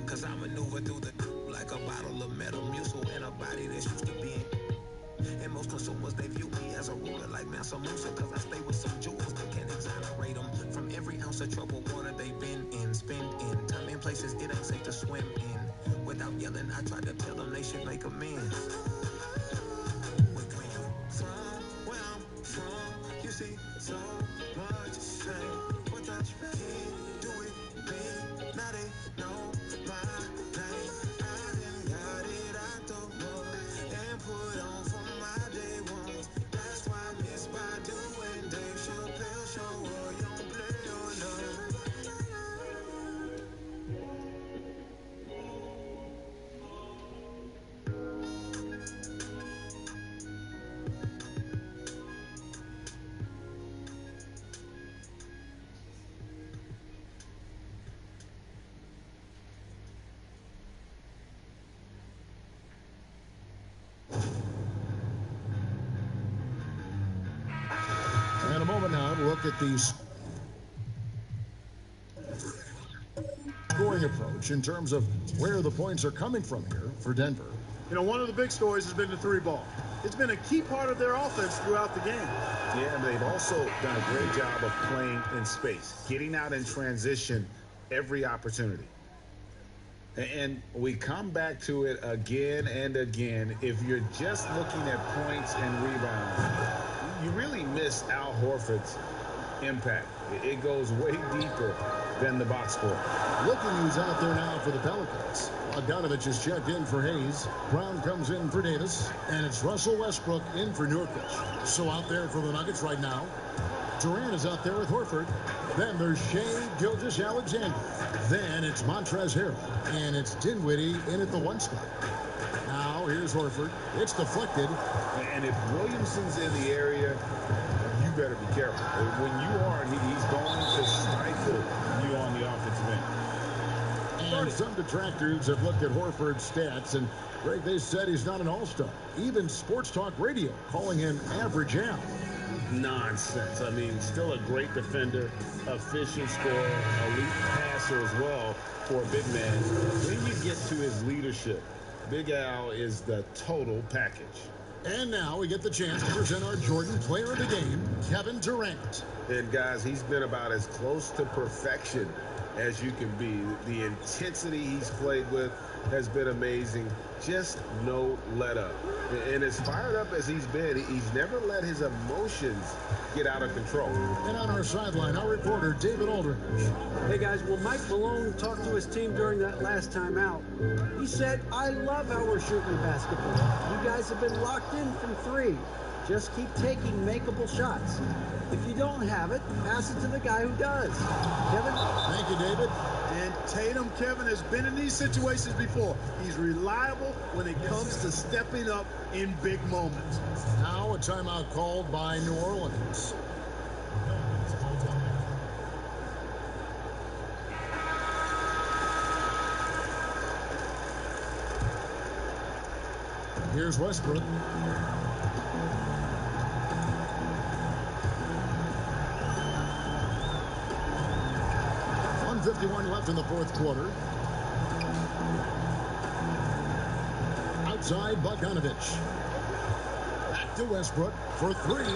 Cause I maneuver through the like a bottle of Metamucil in a body that's used to being. And most consumers, they view me as a ruler like Mansa Musa. Cause I stay with some jewels that can exonerate them from every ounce of troubled water they've been in. Spend in time in places it ain't safe to swim in. Without yelling, I try to tell them they should make amends. We're coming from where I'm from. You see so much pain. What I can't do it, me. Now they know my name. I done got it out the mud and put on for my day one. That's why I miss Badu and Dave Chappelle show. You don't play your love. And a moment now to look at the scoring approach in terms of where the points are coming from here for Denver. You know, one of the big stories has been the three ball. It's been a key part of their offense throughout the game. Yeah, and they've also done a great job of playing in space, getting out in transition every opportunity. And we come back to it again and again. If you're just looking at points and rebounds, you really miss Al Horford's impact. It goes way deeper than the box score. Looking who's out there now for the Pelicans. Bogdanovich has checked in for Hayes. Brown comes in for Davis. And it's Russell Westbrook in for Nurkic. So out there for the Nuggets right now. Durant is out there with Horford. Then there's Shea Gilgeous-Alexander. Then it's Montrezl Harrell. And it's Dinwiddie in at the one spot. Now here's Horford. It's deflected. And if Williamson's in the area, you better be careful. When you are, he's going to stifle you on the offensive end. And some detractors have looked at Horford's stats, and Greg, they said he's not an all-star. Even Sports Talk Radio calling him average Al. Nonsense. I mean, still a great defender, efficient scorer, elite passer as well for a big man. When you get to his leadership, Big Al is the total package. And now we get the chance to present our Jordan Player of the Game, Kevin Durant. And guys, he's been about as close to perfection as you can be. The intensity he's played with has been amazing. Just no let up. And as fired up as he's been, he's never let his emotions get out of control. And on our sideline, our reporter, David Aldridge. Hey, guys, well, Mike Malone talked to his team during that last time out. He said, I love how we're shooting the basketball. You guys have been locked in from three. Just keep taking makeable shots. If you don't have it, pass it to the guy who does. Kevin? Thank you, David. And Tatum, Kevin, has been in these situations before. He's reliable when it comes to stepping up in big moments. Now a timeout called by New Orleans. Here's Westbrook. 1:51 left in the fourth quarter. Outside Bogdanovich. Back to Westbrook for three.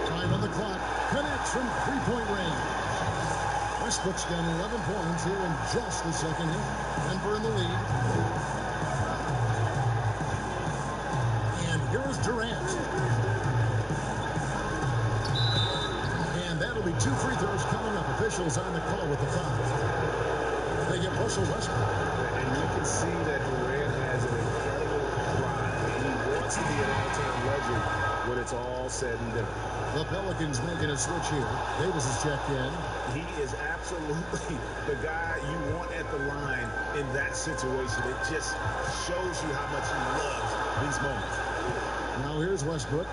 Time on the clock. Connects from three-point range. Westbrook's got 11 points here in just the second half. Denver in the lead. And here's Durant. And that'll be two free throws coming up. Officials on the call with the foul. They get Russell Westbrook. And can see that Durant has an incredible drive, and he wants to be an all-time legend when it's all said and done. The Pelicans making a switch here. Davis is checked in. He is absolutely the guy you want at the line in that situation. It just shows you how much he loves these moments. Now here's Westbrook.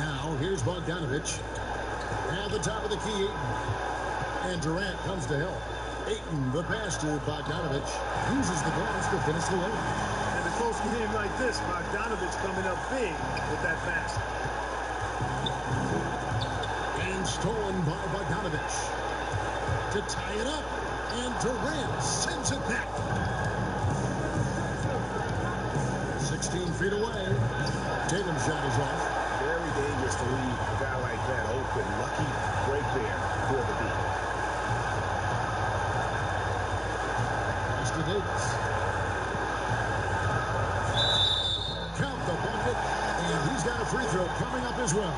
Now here's Bogdanovich. At the top of the key, Ayton. And Durant comes to help. Ayton, the pass to Bogdanovich, uses the glass to finish the lane. And a close game like this, Bogdanovich coming up big with that basket. And stolen by Bogdanovich. To tie it up. And Durant sends it back. 16 feet away. Tatum's shot is off. Very dangerous to leave a guy like that open. Lucky break there for the beat. Pass to Davis. Count the bucket. And he's got a free throw coming up as well.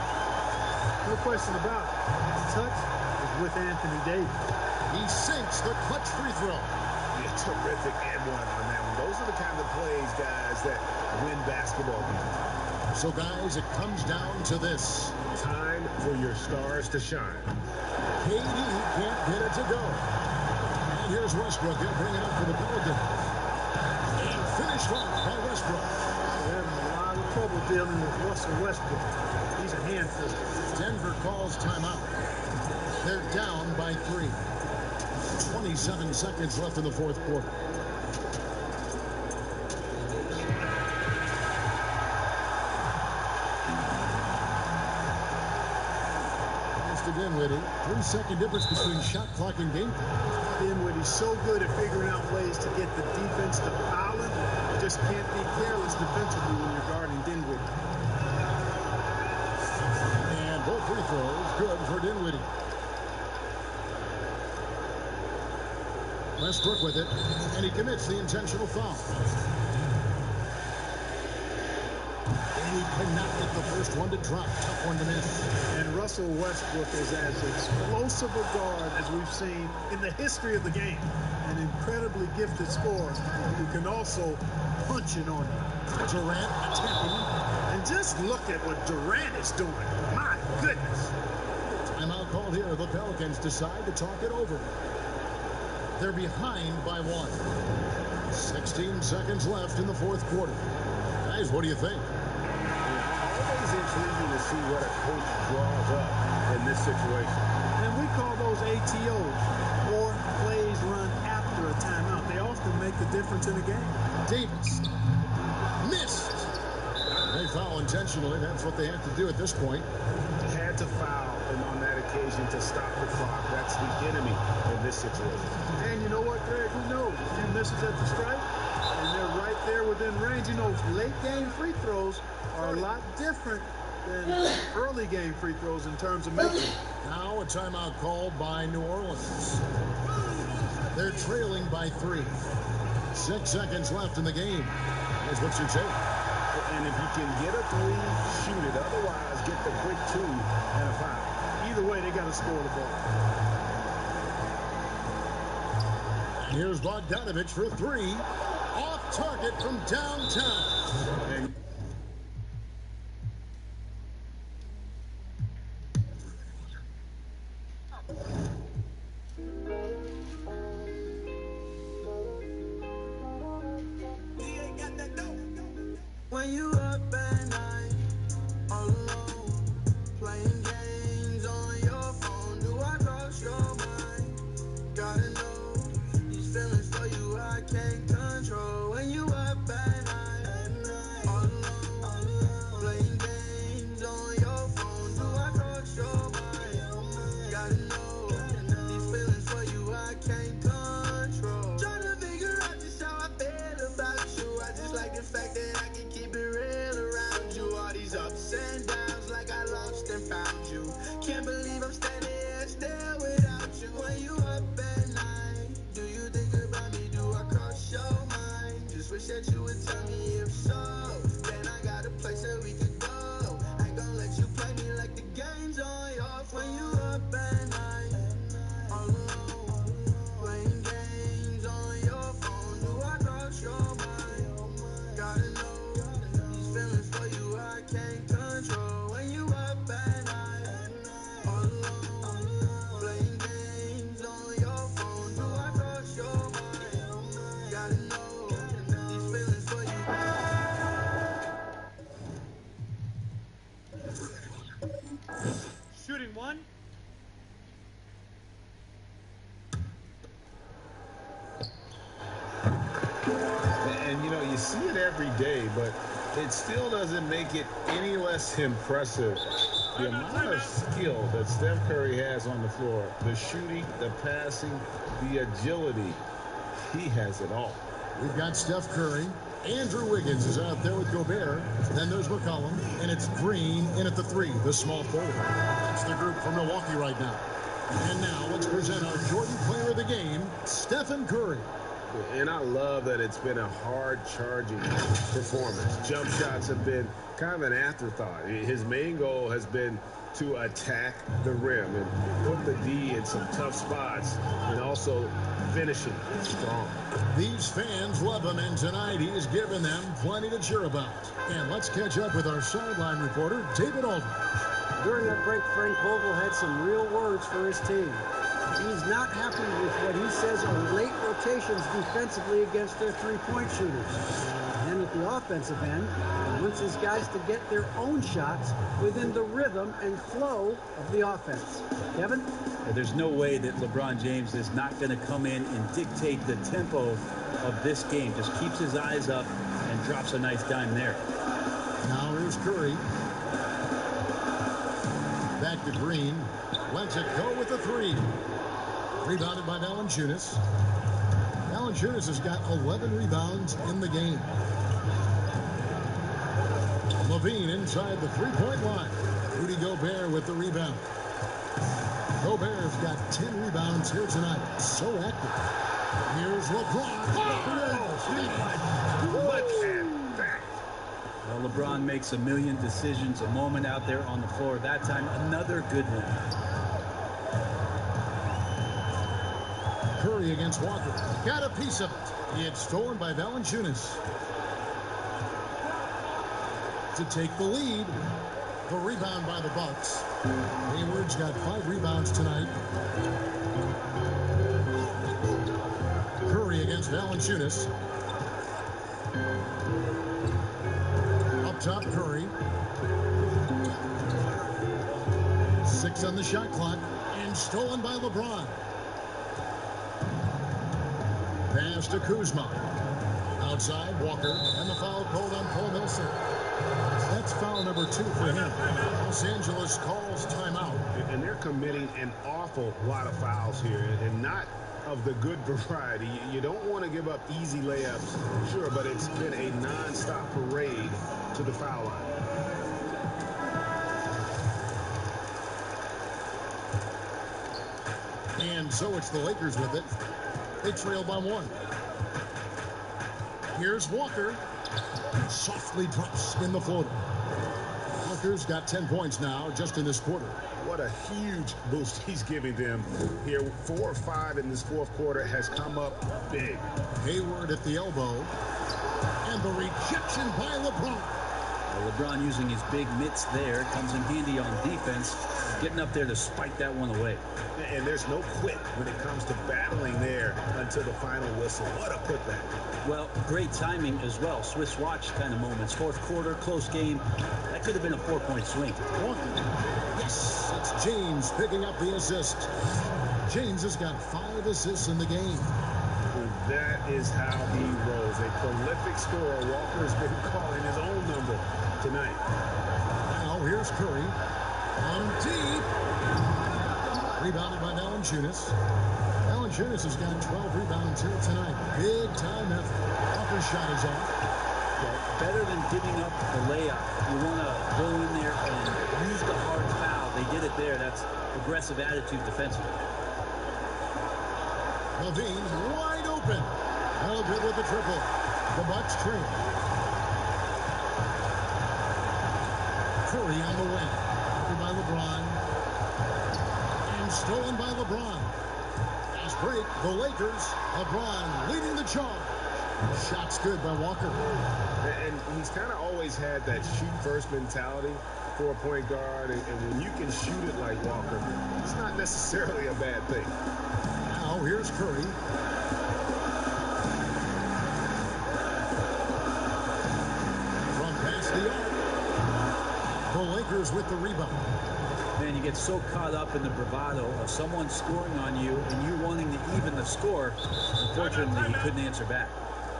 No question about it. His touch is with Anthony Davis. He sinks the clutch free throw. Yeah, terrific and one on that one. Those are the kind of plays, guys, that win basketball games. So, guys, it comes down to this. Time for your stars to shine. KD can't get it to go. And here's Westbrook. He'll bring it up for the Pelicans. And finished off by Westbrook. They're having a lot of trouble dealing with Russell Westbrook. He's a handful. Denver calls timeout. They're down by 3. 27 seconds left in the fourth quarter. Dinwiddie, 3-second difference between shot clock and game clock. Dinwiddie's so good at figuring out ways to get the defense to foul him. You just can't be careless defensively when you're guarding Dinwiddie. And both free throws good for Dinwiddie. Westbrook with it, and he commits the intentional foul. And he cannot get the first one to drop. Tough one to miss. And Russell Westbrook is as explosive a guard as we've seen in the history of the game. An incredibly gifted scorer who can also punch it on you. Durant attacking. And just look at what Durant is doing. My goodness. Timeout called here. The Pelicans decide to talk it over. They're behind by 1. 16 seconds left in the fourth quarter. Guys, what do you think? Always intriguing to see what a coach draws up in this situation. And we call those ATOs, or plays run after a timeout. They often make the difference in a game. Davis missed. They foul intentionally. That's what they have to do at this point. Had to foul, and on that occasion to stop the clock. That's the enemy in this situation. And you know what, Greg? Who knows? A few misses at the stripe, and they're right there within range. You know, late game free throws are a lot different than early game free throws in terms of making. Now a timeout called by New Orleans. They're trailing by 3. 6 seconds left in the game. Here's what's your take. And if you can get a 3, shoot it. Otherwise, get the quick 2 and a foul. Either way, they got to score the ball. And here's Bogdanovich for 3. Off target from downtown. And When you up at night, all alone, playing games on your phone, do I cross your mind? Gotta know, these feelings for you I can't control. When you up at night, all alone, playing games on your phone, do I cross your mind? Gotta know, these feelings for you I can't control. Trying to figure out just how I feel about you. I just like the fact that I can keep it real. see it every day, but it still doesn't make it any less impressive. The amount of skill that Steph Curry has on the floor, the shooting, the passing, the agility, he has it all. We've got Steph Curry. Andrew Wiggins is out there with Gobert. Then there's McCollum, and it's Green in at the 3, the small forward. That's the group from Milwaukee right now. And now let's present our Jordan Player of the Game, Stephen Curry. And I love that it's been a hard-charging performance. Jump shots have been kind of an afterthought. His main goal has been to attack the rim and put the D in some tough spots and also finishing strong. These fans love him, and tonight he's given them plenty to cheer about. And let's catch up with our sideline reporter, David Aldridge. During that break, Frank Vogel had some real words for his team. He's not happy with what he says are late rotations defensively against their three-point shooters. And at the offensive end, he wants his guys to get their own shots within the rhythm and flow of the offense. Kevin? There's no way that LeBron James is not going to come in and dictate the tempo of this game. Just keeps his eyes up and drops a nice dime there. Now here's Curry. Back to Green. Lets it go with the 3. Rebounded by Valanciunas. Valanciunas has got 11 rebounds in the game. Levine inside the three-point line. Rudy Gobert with the rebound. Gobert's got 10 rebounds here tonight. So active. Here's LeBron. Well, LeBron makes a million decisions a moment out there on the floor. That time, another good one. Curry against Walker. Got a piece of it. It's stolen by Valanciunas. To take the lead. The rebound by the Bucks. Hayward's got 5 rebounds tonight. Curry against Valanciunas. Up top, Curry. 6 on the shot clock. And stolen by LeBron. Pass to Kuzma. Outside, Walker. And the foul called on Paul Millsap. That's foul number 2 for him. Los Angeles calls timeout. And they're committing an awful lot of fouls here, and not of the good variety. You don't want to give up easy layups, sure, but it's been a non-stop parade to the foul line. And so it's the Lakers with it. They trail by 1. Here's Walker. Softly drops in the floater. Walker's got 10 points now just in this quarter. What a huge boost he's giving them here. 4 or 5 in this fourth quarter has come up big. Hayward at the elbow. And the rejection by LeBron. Well, LeBron using his big mitts there comes in handy on defense, getting up there to spike that one away. And there's no quit when it comes to battling there until the final whistle. What a putback. Well, great timing as well. Swiss watch kind of moments. Fourth quarter, close game. That could have been a 4-point swing. Yes, it's James picking up the assist. James has got 5 assists in the game. That is how he rolls. A prolific scorer. Walker's been calling his own number tonight. Now here's Curry. On deep. Rebounded by Valanciunas. Valanciunas has got 12 rebounds here tonight. Big time effort. Walker's shot is off. Well, better than giving up the layup. You want to go in there and use the hard foul. They did it there. That's aggressive attitude defensively. Levine wide open. Held good with the triple. The Bucks trail. Curry on the wing. Covered by LeBron. And stolen by LeBron. Fast break. The Lakers. LeBron leading the charge. Shot's good by Walker. And he's kind of always had that shoot-first mentality for a point guard. And when you can shoot it like Walker, it's not necessarily a bad thing. Now here's Curry. From past the arc. The Lakers with the rebound. Man, you get so caught up in the bravado of someone scoring on you and you wanting to even the score. Unfortunately, he couldn't answer back.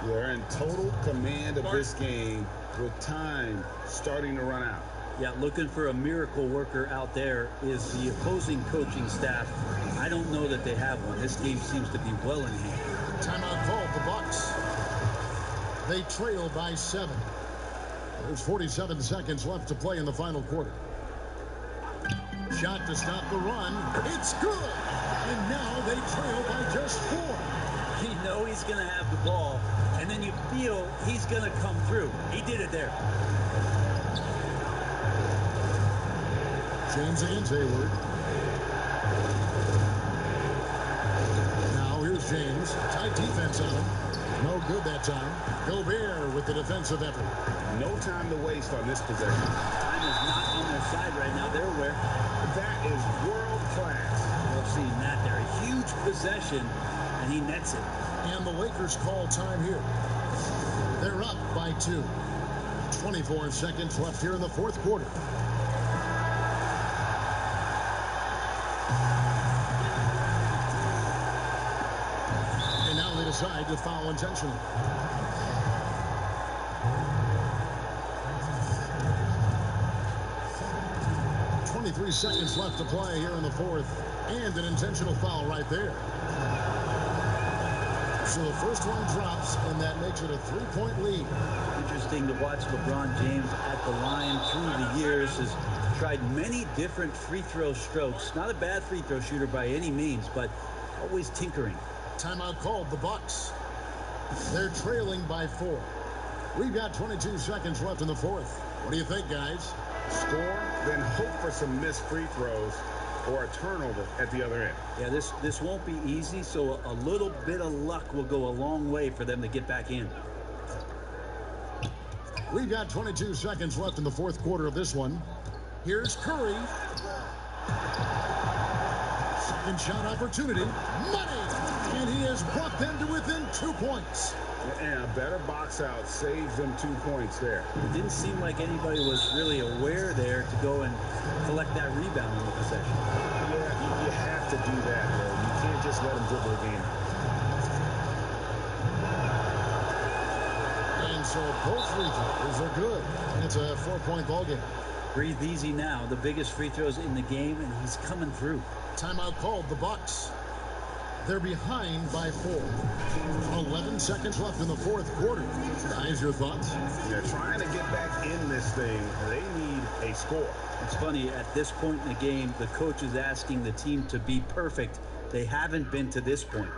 They're in total command of this game with time starting to run out. Yeah, looking for a miracle worker out there is the opposing coaching staff. I don't know that they have one. This game seems to be well in hand. Timeout called the Bucks. They trail by 7. There's 47 seconds left to play in the final quarter. Shot to stop the run. It's good. And now they trail by just 4. You know he's going to have the ball, and then you feel he's going to come through. He did it there. James against Hayward. Now here's James. Tight defense on him. No good that time. Gobert with the defensive effort. No time to waste on this possession. Time is not on their side right now. They're aware. That is world class. We've seen that there. A huge possession, and he nets it. And the Lakers call time here. They're up by 2. 24 seconds left here in the fourth quarter. And now they decide to foul intentionally. Three seconds left to play here in the fourth, and an intentional foul right there. So the first one drops, and that makes it a 3-point lead. Interesting to watch LeBron James at the line through the years. Has tried many different free throw strokes. Not a bad free throw shooter by any means, but always tinkering. Timeout called the Bucks. They're trailing by 4. We've got 22 seconds left in the fourth. What do you think, guys? Score, then hope for some missed free throws or a turnover at the other end. Yeah, this won't be easy, so a little bit of luck will go a long way for them to get back in. We've got 22 seconds left in the fourth quarter of this one. Here's Curry. Second shot opportunity. Money! And he has brought them to within 2 points. And a better box out saves them 2 points there. It didn't seem like anybody was really aware there to go and collect that rebound in the possession. Yeah, you have to do that, though. You can't just let them dribble a game. And so both free throws are good. And it's a 4-point ball game. Breathe easy now. The biggest free throws in the game, and he's coming through. Timeout called the Bucks. They're behind by 4. 11 seconds left in the fourth quarter. Guys, your thoughts? They're trying to get back in this thing. They need a score. It's funny, at this point in the game, the coach is asking the team to be perfect. They haven't been to this point.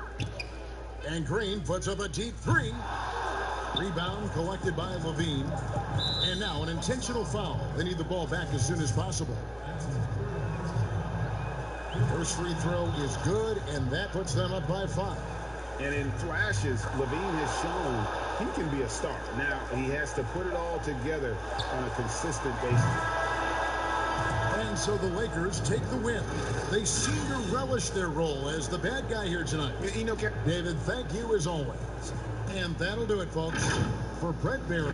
And Green puts up a deep 3. Rebound collected by Levine. And now an intentional foul. They need the ball back as soon as possible. First free throw is good, and that puts them up by 5. And in flashes, Levine has shown he can be a star. Now, he has to put it all together on a consistent basis. And so the Lakers take the win. They seem to relish their role as the bad guy here tonight. You know, David, thank you as always. And that'll do it, folks. For Brett Barry.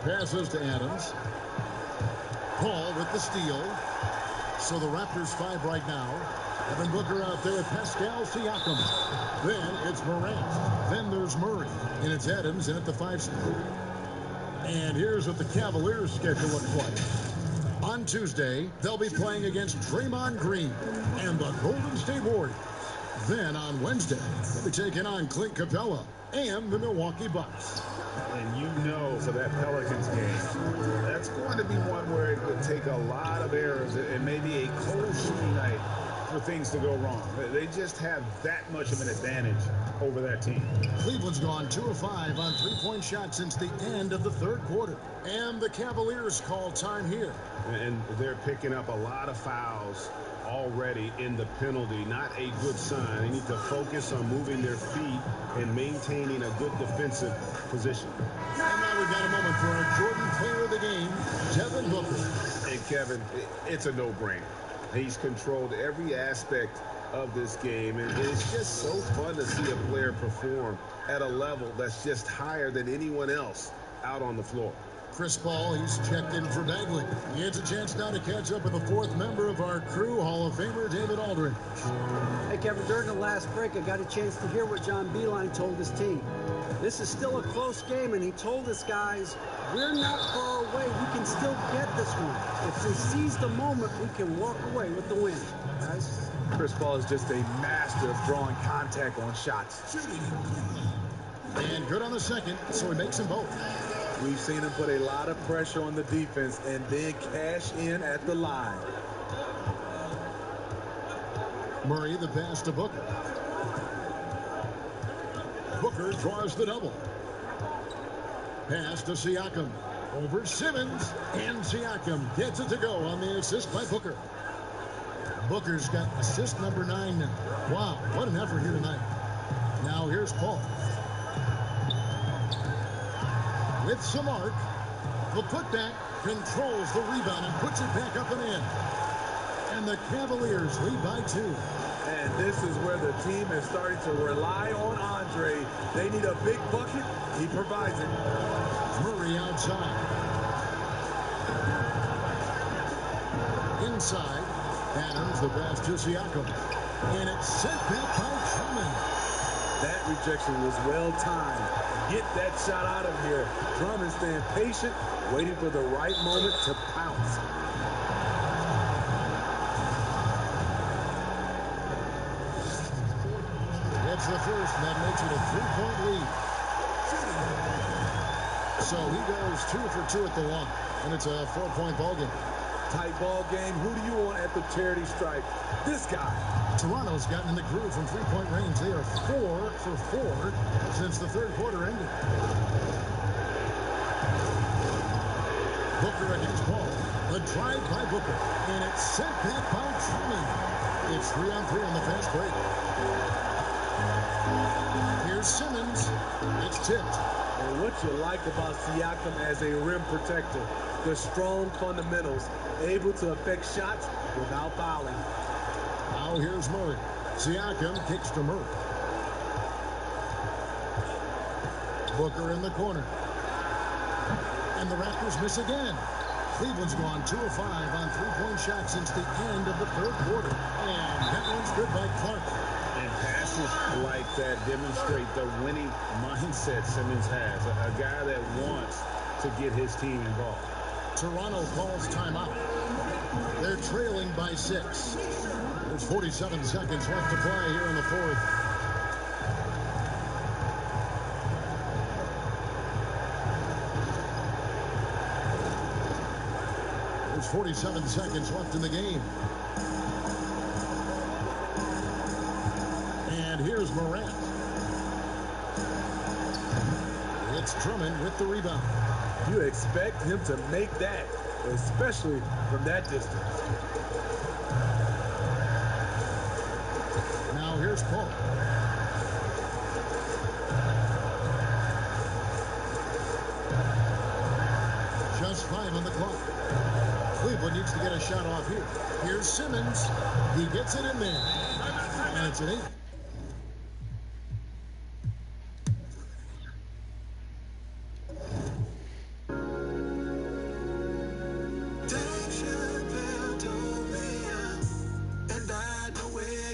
Passes to Adams. Paul with the steal. So the Raptors 5 right now. Devin Booker out there, Pascal Siakam. Then it's Morant. Then there's Murray. And it's Adams in at the 5 spot. And here's what the Cavaliers' schedule looks like. On Tuesday, they'll be playing against Draymond Green and the Golden State Warriors. Then on Wednesday, they'll be taking on Clint Capella and the Milwaukee Bucks. And you know for that Pelicans game, that's going to be one where it would take a lot of errors and maybe a cold shooting night for things to go wrong. They just have that much of an advantage over that team. Cleveland's gone 2 of 5 on three-point shots since the end of the third quarter. And the Cavaliers call time here. And they're picking up a lot of fouls already in the penalty. Not a good sign. They need to focus on moving their feet and maintaining a good defensive position. And now we've got a moment for our Jordan player of the game, Devin Booker. And Kevin, it's a no-brainer. He's controlled every aspect of this game, and it's just so fun to see a player perform at a level that's just higher than anyone else out on the floor. Chris Paul, he's checked in for Bagley. He gets a chance now to catch up with the fourth member of our crew, Hall of Famer David Aldridge. Hey, Kevin, during the last break, I got a chance to hear what John Beilein told his team. This is still a close game, and he told us, guys, we're not far away. We can still get this one. If we seize the moment, we can walk away with the win. Guys? Chris Paul is just a master of drawing contact on shots. And good on the second, so he makes them both. We've seen him put a lot of pressure on the defense and then cash in at the line. Murray, the pass to Booker. Booker draws the double. Pass to Siakam. Over Simmons. And Siakam gets it to go on the assist by Booker. Booker's got assist number 9 now. Wow, what an effort here tonight. Now here's Paul. With some arc, the putback controls the rebound and puts it back up and in. And the Cavaliers lead by 2. And this is where the team is starting to rely on Andre. They need a big bucket. He provides it. Murray outside. Inside. Adams, the pass to Siakam. And it's sent back by Truman. That rejection was well timed. Get that shot out of here. Drummond staying patient, waiting for the right moment to pounce. It's the first, and that makes it a 3-point lead. So he goes 2 for 2 at the line, and it's a 4-point ball game. Tight ball game. Who do you want at the charity stripe? This guy. Toronto's gotten in the groove from 3-point range. They are 4 for 4 since the third quarter ended. Booker against Paul. The drive by Booker. And it's sent back by Truman. It's 3-on-3 on the fast break. Here's Simmons. It's tipped. And what you like about Siakam as a rim protector, the strong fundamentals, able to affect shots without fouling. Now here's Murray. Siakam kicks to Murray. Booker in the corner. And the Raptors miss again. Cleveland's gone 2 of 5 on three-point shots since the end of the third quarter. And that one's good by Clark. And passes like that demonstrate the winning mindset Simmons has. A guy that wants to get his team involved. Toronto calls timeout. They're trailing by 6. There's 47 seconds left to play here in the fourth. There's 47 seconds left in the game. And here's Morant. It's Drummond with the rebound. You expect him to make that, especially from that distance. Now here's Paul. Just 5 on the clock. Cleveland needs to get a shot off here. Here's Simmons. He gets it in there. And it's an 8. And I know it.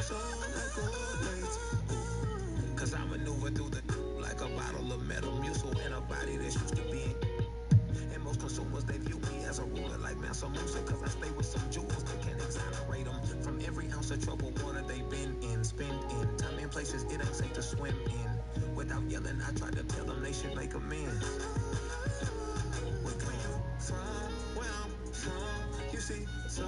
so like gold plates. Cause I maneuver through the like a bottle of Metamucil in a body that's used to being. And most consumers, they view me as a ruler like Mansa Musa. Cause I stay with some jewels that can exonerate them from every ounce of troubled water they've been in. Spend in time in places it ain't safe to swim in. Without yelling, I try to tell them they should make amends. We're going from where I'm from. You see so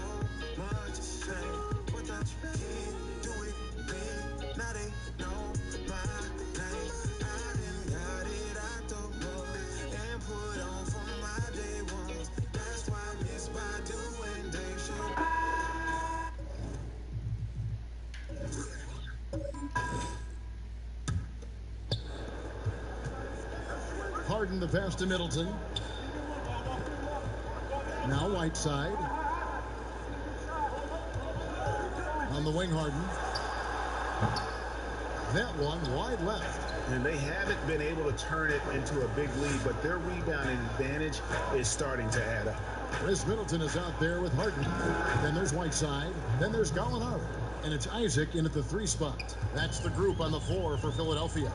much pain. What the kid do it big? Now they know my name. I done got it out the mud and put on for my day ones. That's why I miss Badu and Dave Chappelle. Harden the pass to Middleton. Now Whiteside. On the wing, Harden. That one wide left. And they haven't been able to turn it into a big lead, but their rebounding advantage is starting to add up. Chris Middleton is out there with Harden. Then there's Whiteside. Then there's Gallinari. And it's Isaac in at the 3 spot. That's the group on the floor for Philadelphia.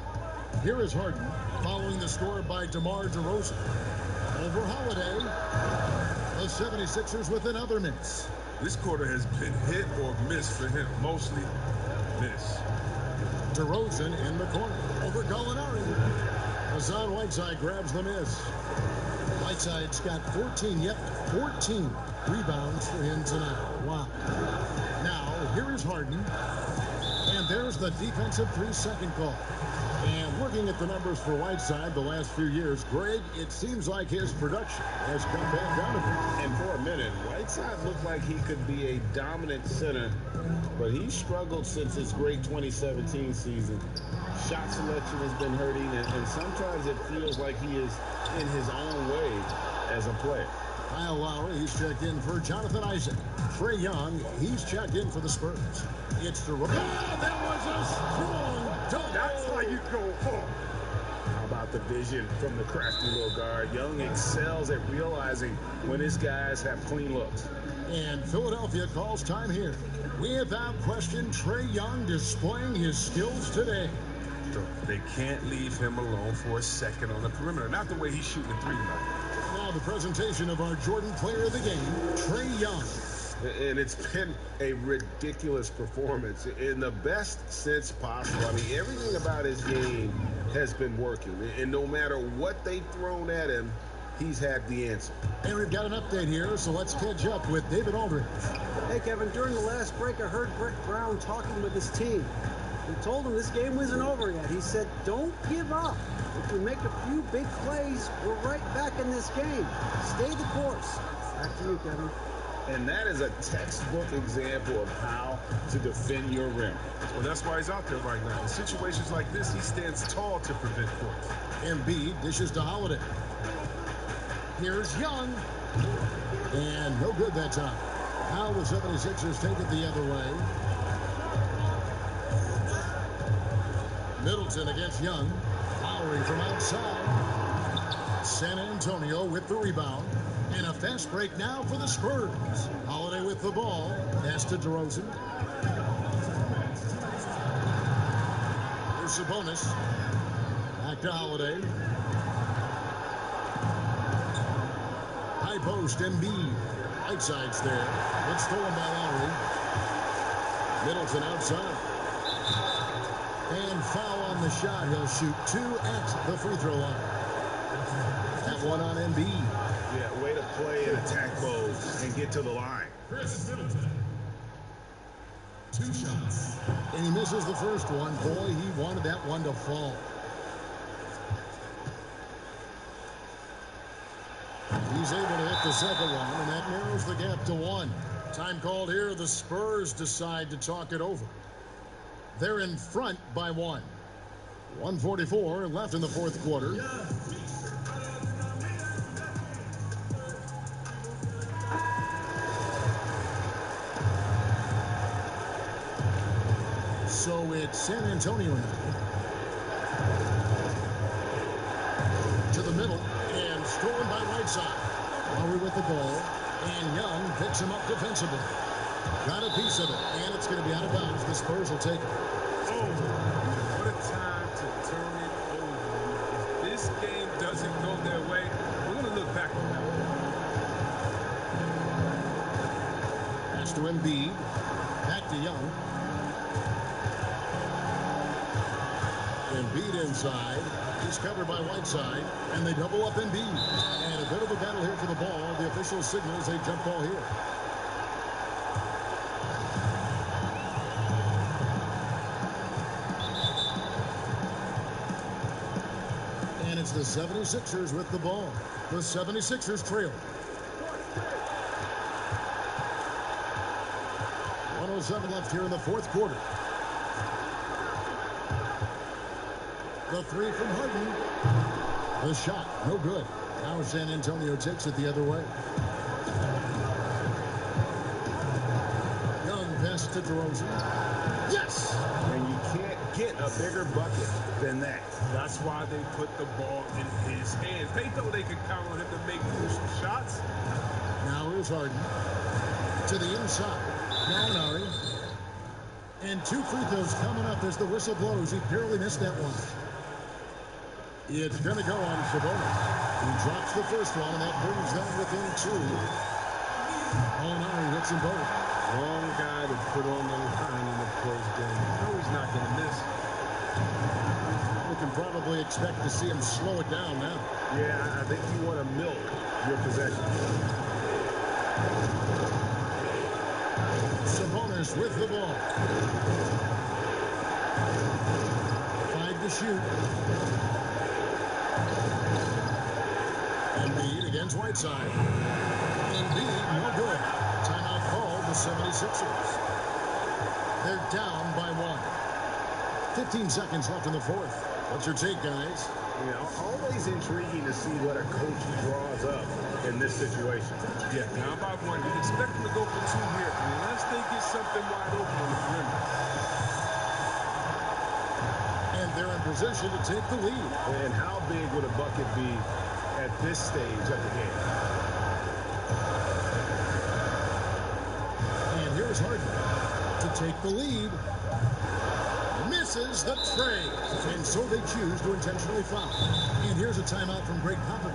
Here is Harden, following the score by DeMar DeRozan. Over Holiday, the 76ers with another miss. This quarter has been hit or miss for him. Mostly miss. DeRozan in the corner. Over Gallinari. Hassan Whiteside grabs the miss. Whiteside's got 14 rebounds for him tonight. Wow. Now, here is Harden. And there's the defensive 3-second call. And looking at the numbers for Whiteside the last few years, Greg, it seems like his production has come back down a bit. And for a minute, Whiteside looked like he could be a dominant center, but he struggled since his great 2017 season. Shot selection has been hurting, and sometimes it feels like he is in his own way as a player. Kyle Lowry, he's checked in for Jonathan Isaac. Trae Young, he's checked in for the Spurs. It's the rookie. That was a strong dunk. That's why you go home. How about the vision from the crafty little guard? Young excels at realizing when his guys have clean looks. And Philadelphia calls time here. Without question, Trae Young displaying his skills today. They can't leave him alone for a second on the perimeter. Not the way he's shooting the 3 tonight. Now the presentation of our Jordan player of the game, Trae Young. And it's been a ridiculous performance in the best sense possible. I mean, everything about his game has been working. And no matter what they've thrown at him, he's had the answer. And we've got an update here, so let's catch up with David Aldridge. Hey, Kevin, during the last break, I heard Brett Brown talking with his team. He told them this game wasn't over yet. He said, don't give up. If we make a few big plays, we're right back in this game. Stay the course. Back to you, Kevin. And that is a textbook example of how to defend your rim. Well, that's why he's out there right now. In situations like this, he stands tall to prevent points. Embiid dishes to Holiday. Here's Young. And no good that time. Now the 76ers take it the other way. Middleton against Young. Lowry from outside. San Antonio with the rebound. And a fast break now for the Spurs. Holiday with the ball. Pass to DeRozan. Here's Sabonis. Back to Holiday. High post, Embiid. Whiteside's there. It's stolen by Lowry. Middleton outside. And foul on the shot. He'll shoot 2 at the free throw line. That one on Embiid. Yeah, way to play in attack mode and get to the line. Chris Middleton. 2 shots. And he misses the first one. Boy, he wanted that one to fall. He's able to hit the second one, and that narrows the gap to 1. Time called here. The Spurs decide to talk it over. They're in front by 1. 1:44 left in the fourth quarter. So it's San Antonio now. To the middle, and stolen by Whiteside. Lowry with the ball, and Young picks him up defensively. Got a piece of it, and it's going to be out of bounds. The Spurs will take it. Oh, what a time to turn it over. If this game doesn't go their way, we're going to look back on that one. Pass to Embiid. Back to Young. Embiid inside. He's covered by Whiteside, and they double up Embiid. And a bit of a battle here for the ball. The official signals a jump ball here. And it's the 76ers with the ball. The 76ers trail. 1:07 left here in the fourth quarter. The three from Harden. The shot, no good. Now San Antonio takes it the other way. Young pass to DeRozan. Yes! And you can't get a bigger bucket than that. That's why they put the ball in his hands. They know they can count on him to make crucial shots. Now here's Harden. To the inside. Gallinari. And two free throws coming up as the whistle blows. He barely missed that one. It's going to go on Sabonis. He drops the first one, and that brings them within two. Gallinari hits them both. Wrong guy to put on the line in the close game. No, he's not going to miss. We can probably expect to see him slow it down now. Yeah, I think you want to milk your possession. Sabonis with the ball. 5 to shoot. Embiid against Whiteside. Embiid, no good. Timeout called the 76ers. They're down by 1. 15 seconds left in the fourth. What's your take, guys? You know, always intriguing to see what a coach draws up in this situation. Yeah, down by 1. You'd expect them to go for 2 here unless they get something wide open on the perimeter. And they're in position to take the lead. And how big would a bucket be at this stage of the game? And here's Harden to take the lead. Misses the tray. And so they choose to intentionally foul. And here's a timeout from Greg Popovich.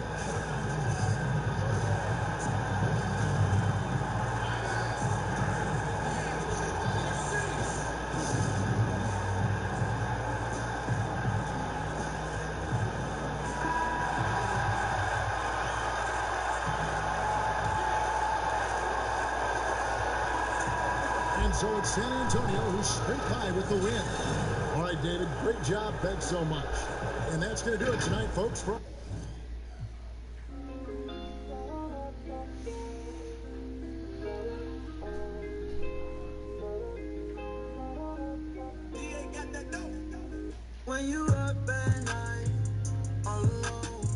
So it's San Antonio who's straight by with the win. All right, David, great job. Thanks so much. And that's going to do it tonight, folks. When you up at night, all alone,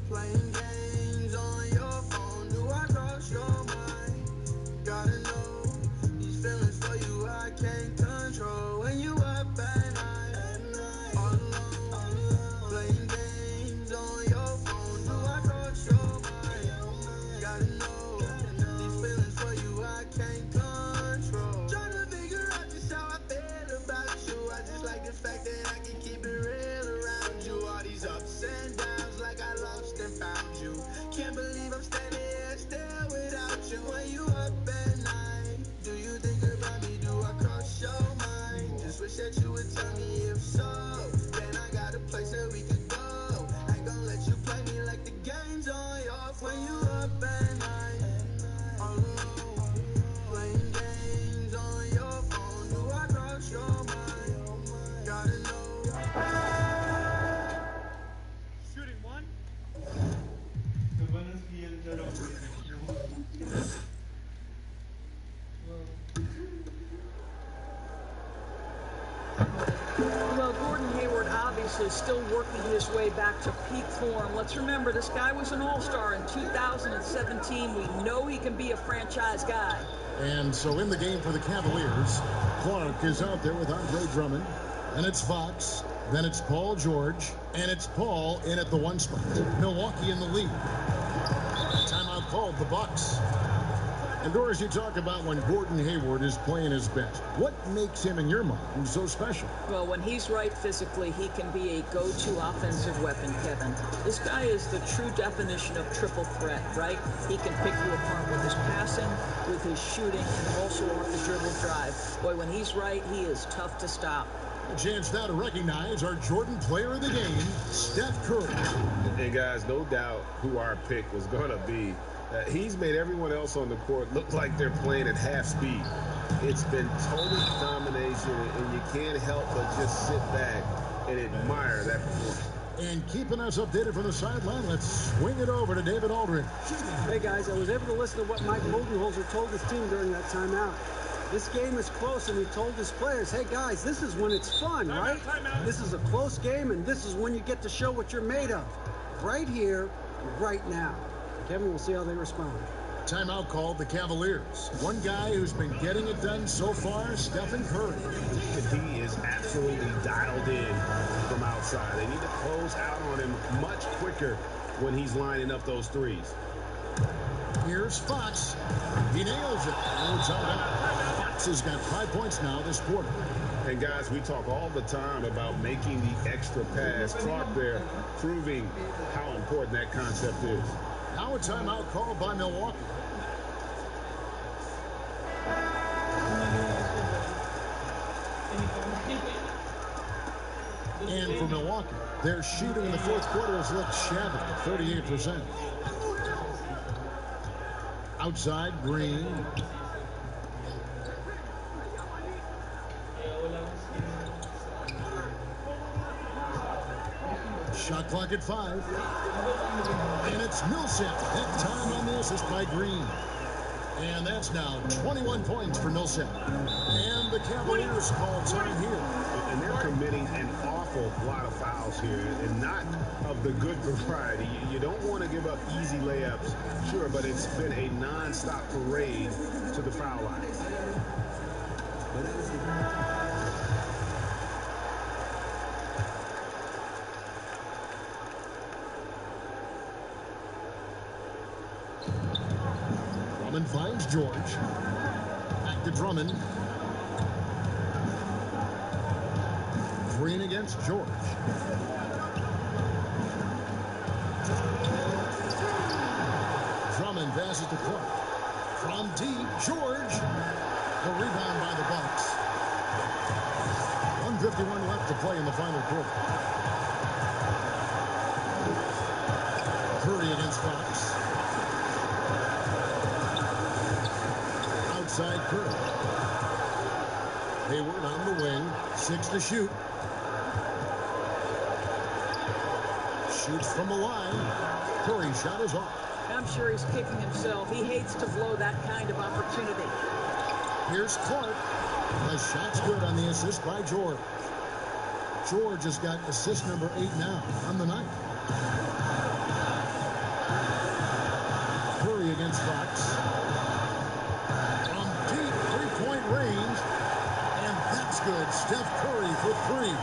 playing games on your phone, do I cross your mind? Gotta know these feelings for you I can't control. When you up at night, all alone, playing games on your phone, do I cross your mind? Gotta know these feelings for you I can't control. Trying to figure out just how I feel about you. I just like the fact that I can keep it real around you. All these ups and downs like I lost and found you. Can't believe I'm standing here still without you. When you up at night, do you think about me? Do I cross your mind? Just wish that you would tell me if so. Then I got a place that we could go. Ain't gonna let you play me like the game's on your phone. When you up at night, all alone, playing games on your phone. Do I cross your mind? Gotta know. Shooting one. Well, Gordon Hayward obviously is still working his way back to peak form. Let's remember, this guy was an all-star in 2017. We know he can be a franchise guy. And so in the game for the Cavaliers, Clark is out there with Andre Drummond. And it's Fox. Then it's Paul George. And it's Paul in at the 1 spot. Milwaukee in the lead. Timeout called, the Bucks. And Doris, you talk about when Gordon Hayward is playing his best. What makes him, in your mind, so special? Well, when he's right physically, he can be a go-to offensive weapon, Kevin. This guy is the true definition of triple threat, right? He can pick you apart with his passing, with his shooting, and also off the dribble drive. Boy, when he's right, he is tough to stop. A chance now to recognize our Jordan player of the game, Steph Curry. And guys, no doubt who our pick was going to be. He's made everyone else on the court look like they're playing at half speed. It's been total domination, and you can't help but just sit back and admire that performance. And keeping us updated from the sideline, let's swing it over to David Aldridge. Hey, guys, I was able to listen to what Mike Budenholzer told his team during that timeout. This game is close, and he told his players, hey, guys, this is when it's fun, right? This is a close game, and this is when you get to show what you're made of. Right here, right now. Kevin, we'll see how they respond. Timeout called the Cavaliers. One guy who's been getting it done so far, Stephen Curry. He is absolutely dialed in from outside. They need to close out on him much quicker when he's lining up those threes. Here's Fox. He nails it. Fox has got 5 points now this quarter. And guys, we talk all the time about making the extra pass. Clark there proving how important that concept is. Now a timeout called by Milwaukee. And for Milwaukee, their shooting in the fourth quarter has looked shabby, 38%. Outside, Green. Shot clock at 5. And it's Millsap. That time on the assist by Green. And that's now 21 points for Millsap. And the Cavaliers call time here. And they're committing an awful lot of fouls here, and not of the good variety. You don't want to give up easy layups, sure, but it's been a non-stop parade to the foul line. Drummond finds George. Back to Drummond. Green against George. Drummond passes to Clark. From deep, George. The rebound by the Bucks. 1:51 left to play in the final quarter. Curry against Fox. Outside Curry. Hayward on the wing. 6 to shoot. Shoots from the line. Curry shot is off. I'm sure he's kicking himself. He hates to blow that kind of opportunity. Here's Clark. The shot's good on the assist by George. George has got assist number 8 now on the night. Curry against Fox. From deep three-point range. And that's good. Steph Curry for 3.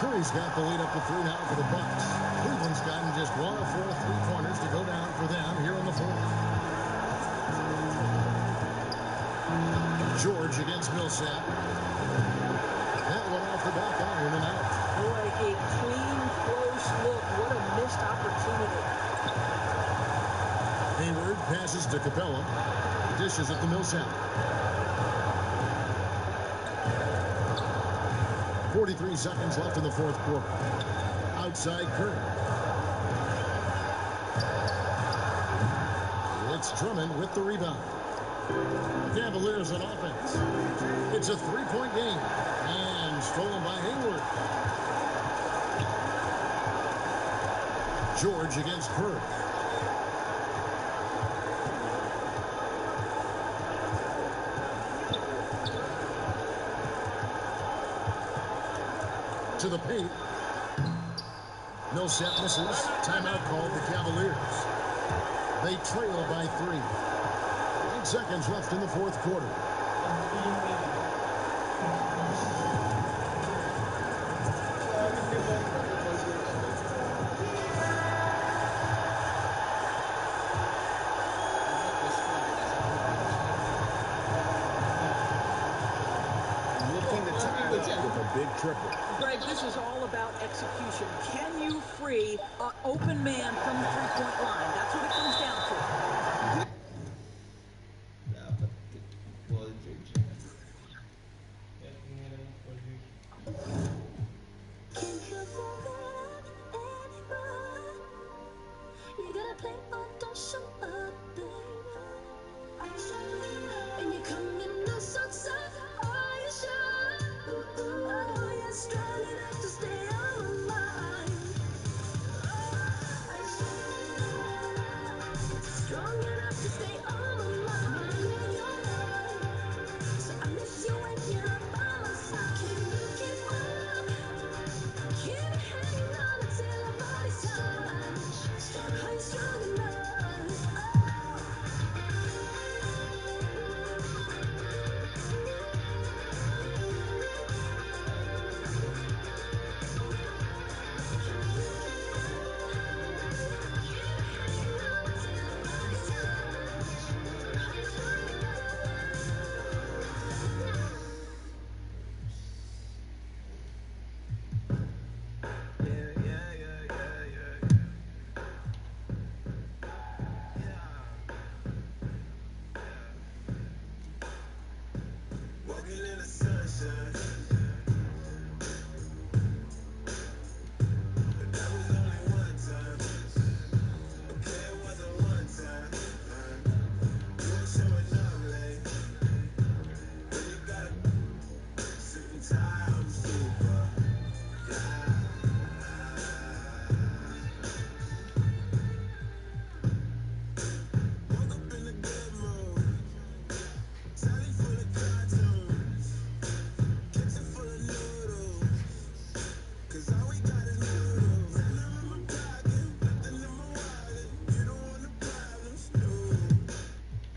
Curry's got the lead up to 3 now for the Bucks. Cleveland's gotten just 1 of 4 3-pointers to go down for them here in the fourth. George against Millsap. That one off the back iron and out. Boy, a clean, close look. What a missed opportunity. Hayward passes to Capella. Dishes at the Millsap. 43 seconds left in the fourth quarter. Outside Curry. It's Drummond with the rebound. Cavaliers on offense. It's a 3-point game. And stolen by Hayward. George against Curry. To the paint. Millsap misses. Timeout called the Cavaliers. They trail by 3. 8 seconds left in the fourth quarter. big triple. Greg, this is all about execution. Can you free an open man from the three-point line? That's what it comes down to. You gotta play or don't show up, baby. And you're coming no socks up. Are you sure? Oh, you're strong enough to stay on my mind. Strong enough to stay on my mind. So I miss you when you're by my side. Can you keep up? Keep hanging on until our bodies touch. Are you strong enough? Walking in the sunshine. But that was only one time. Okay, it wasn't one time. You ain't showing up late. When you got a suit and tie, I'm super. Woke up in a good mood. Telly full of cartoons. Kitchen full of noodles. 'Cause all we got is noodles. Nothing in my pocket, nothing in my wallet. You don't want the problems, no.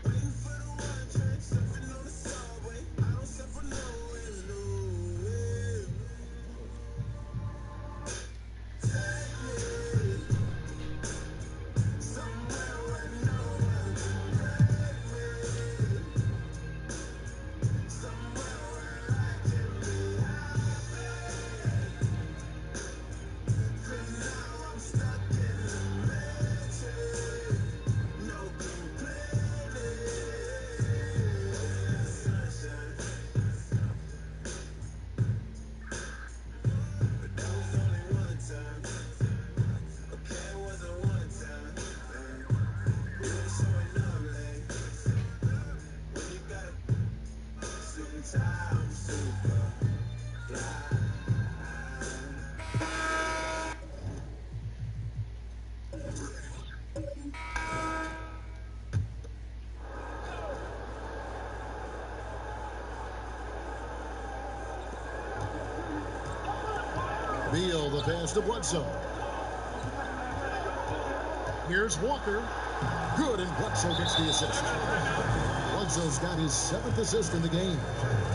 Waiting for the one train, surfing on the subway. I don't suffer nowhere, no way. Take me somewhere where no one can break me. Somewhere where I can be happy. 'Cause now I'm stuck in the matrix. No complaining. Sunshine. But that was only one time. Okay, it wasn't one time. You ain't showing up late. When you got a suit and tie, I'm super fly. Beal, the pass to Bledsoe. Here's Walker. Good, and Bledsoe gets the assist. Bledsoe's got his 7th assist in the game.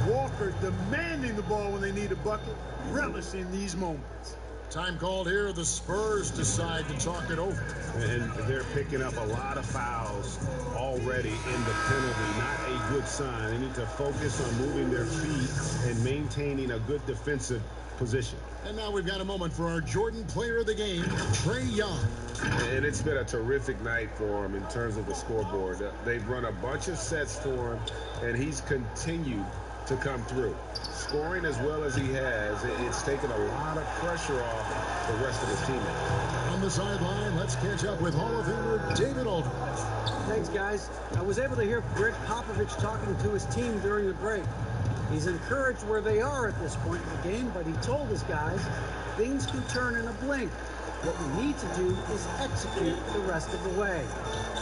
Walker demanding the ball when they need a bucket, relishing these moments. Time called here. The Spurs decide to talk it over. And they're picking up a lot of fouls already in the penalty. Not a good sign. They need to focus on moving their feet and maintaining a good defensive position. And now we've got a moment for our Jordan player of the game, Trae Young. And it's been a terrific night for him in terms of the scoreboard. They've run a bunch of sets for him, and he's continued to come through. Scoring as well as he has, it's taken a lot of pressure off the rest of his teammates. On the sideline, let's catch up with Hall of Famer David Aldridge. Thanks, guys. I was able to hear Greg Popovich talking to his team during the break. He's encouraged where they are at this point in the game, but he told his guys things can turn in a blink. What we need to do is execute the rest of the way.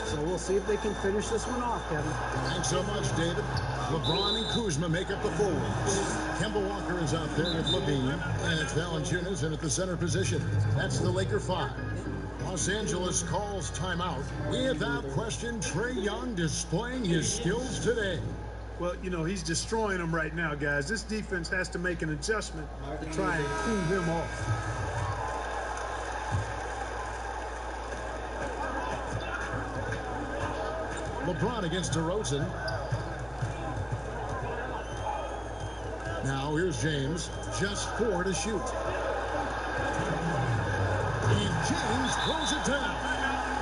So we'll see if they can finish this one off, Kevin. Thanks so much, David. LeBron and Kuzma make up the forwards. Kemba Walker is out there with Levine, and it's Valanciunas in at the center position. That's the Laker 5. Los Angeles calls timeout. Without question, Trae Young displaying his skills today. Well, you know, he's destroying them right now, guys. This defense has to make an adjustment to try and cool him off. LeBron against DeRozan. Now here's James, just 4 to shoot. And James throws it down.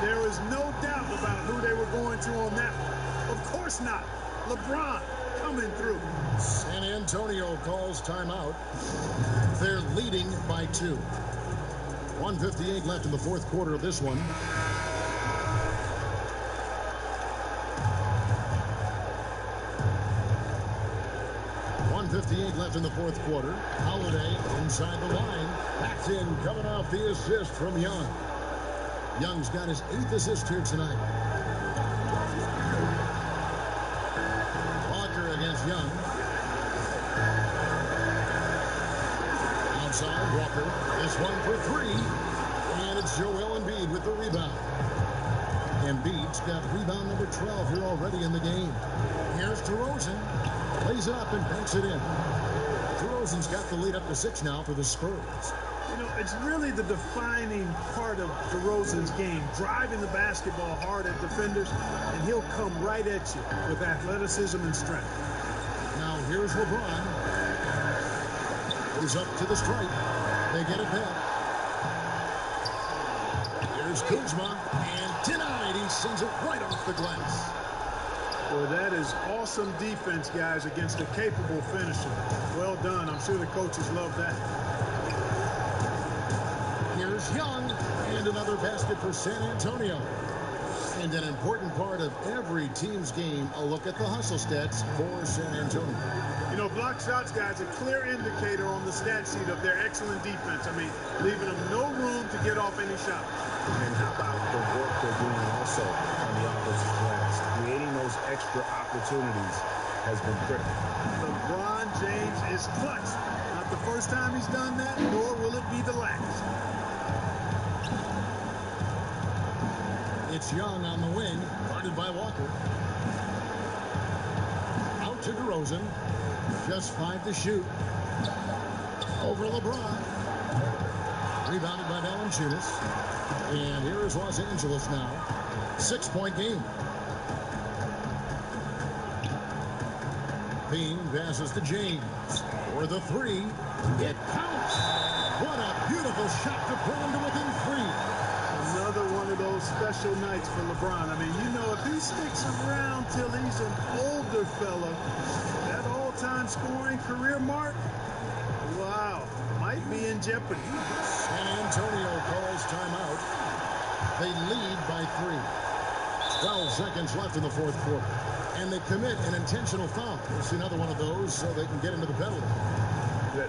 There is no doubt about who they were going to on that one. Of course not. LeBron coming through. San Antonio calls timeout. They're leading by 2. 1:58 left in the fourth quarter of this one. .58 left in the fourth quarter. Holiday inside the line. Backed in, coming off the assist from Young. Young's got his 8th assist here tonight. Walker against Young. Outside, Walker. This one for 3. And it's Joel Embiid with the rebound. Embiid's got rebound number 12 here already in the game. Here's DeRozan. Lays it up and banks it in. DeRozan's got the lead up to 6 now for the Spurs. You know, it's really the defining part of DeRozan's game, driving the basketball hard at defenders, and he'll come right at you with athleticism and strength. Now here's LeBron. He's up to the stripe. They get it back. Here's Kuzma, and denied. He sends it right off the glass. Well, that is awesome defense, guys, against a capable finisher. Well done. I'm sure the coaches love that. Here's Young, and another basket for San Antonio. And an important part of every team's game, a look at the hustle stats for San Antonio. You know, block shots, guys, a clear indicator on the stat sheet of their excellent defense. I mean, leaving them no room to get off any shot. And how about the work they're doing also on the offensive glass? Creating those extra opportunities has been critical. LeBron James is clutch. Not the first time he's done that, nor will it be the last. It's Young on the wing, guarded by Walker. Out to DeRozan. Just 5 to shoot. Over LeBron. Rebounded by Valanciunas. And here is Los Angeles now. 6-point game. Bean passes to James. For the 3. It counts. What a beautiful shot to pull him to within 3. Another one of those special nights for LeBron. I mean, you know, if he sticks around till he's an older fella, that all-time scoring career mark, wow, might be in jeopardy. San Antonio calls timeout. They lead by 3. 12 seconds left in the fourth quarter. And they commit an intentional foul. It's another one of those so they can get into the penalty.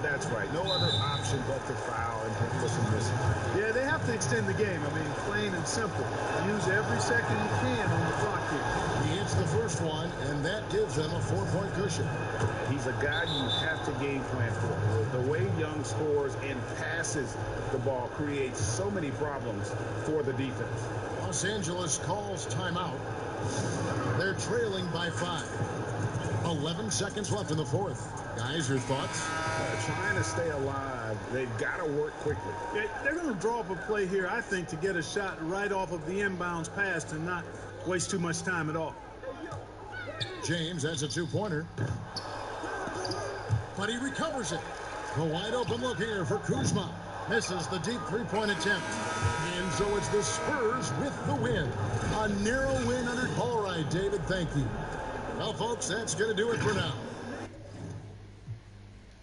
That's right. No other option but to foul and for some missing. Yeah, they have to extend the game. I mean, plain and simple. Use every second you can on the clock here. He hits the first one, and that gives them a 4-point cushion. He's a guy you have to game plan for. The way Young scores and passes the ball creates so many problems for the defense. Los Angeles calls timeout. They're trailing by 5. 11 seconds left in the fourth. Guys, your thoughts? Trying to stay alive, they've got to work quickly. Yeah, they're going to draw up a play here, I think, to get a shot right off of the inbounds pass and not waste too much time at all. James has a 2-pointer. But he recovers it. A wide open look here for Kuzma. Misses the deep 3-point attempt. And so it's the Spurs with the win. A narrow win under. All right, David, thank you. Well, folks, that's going to do it for now.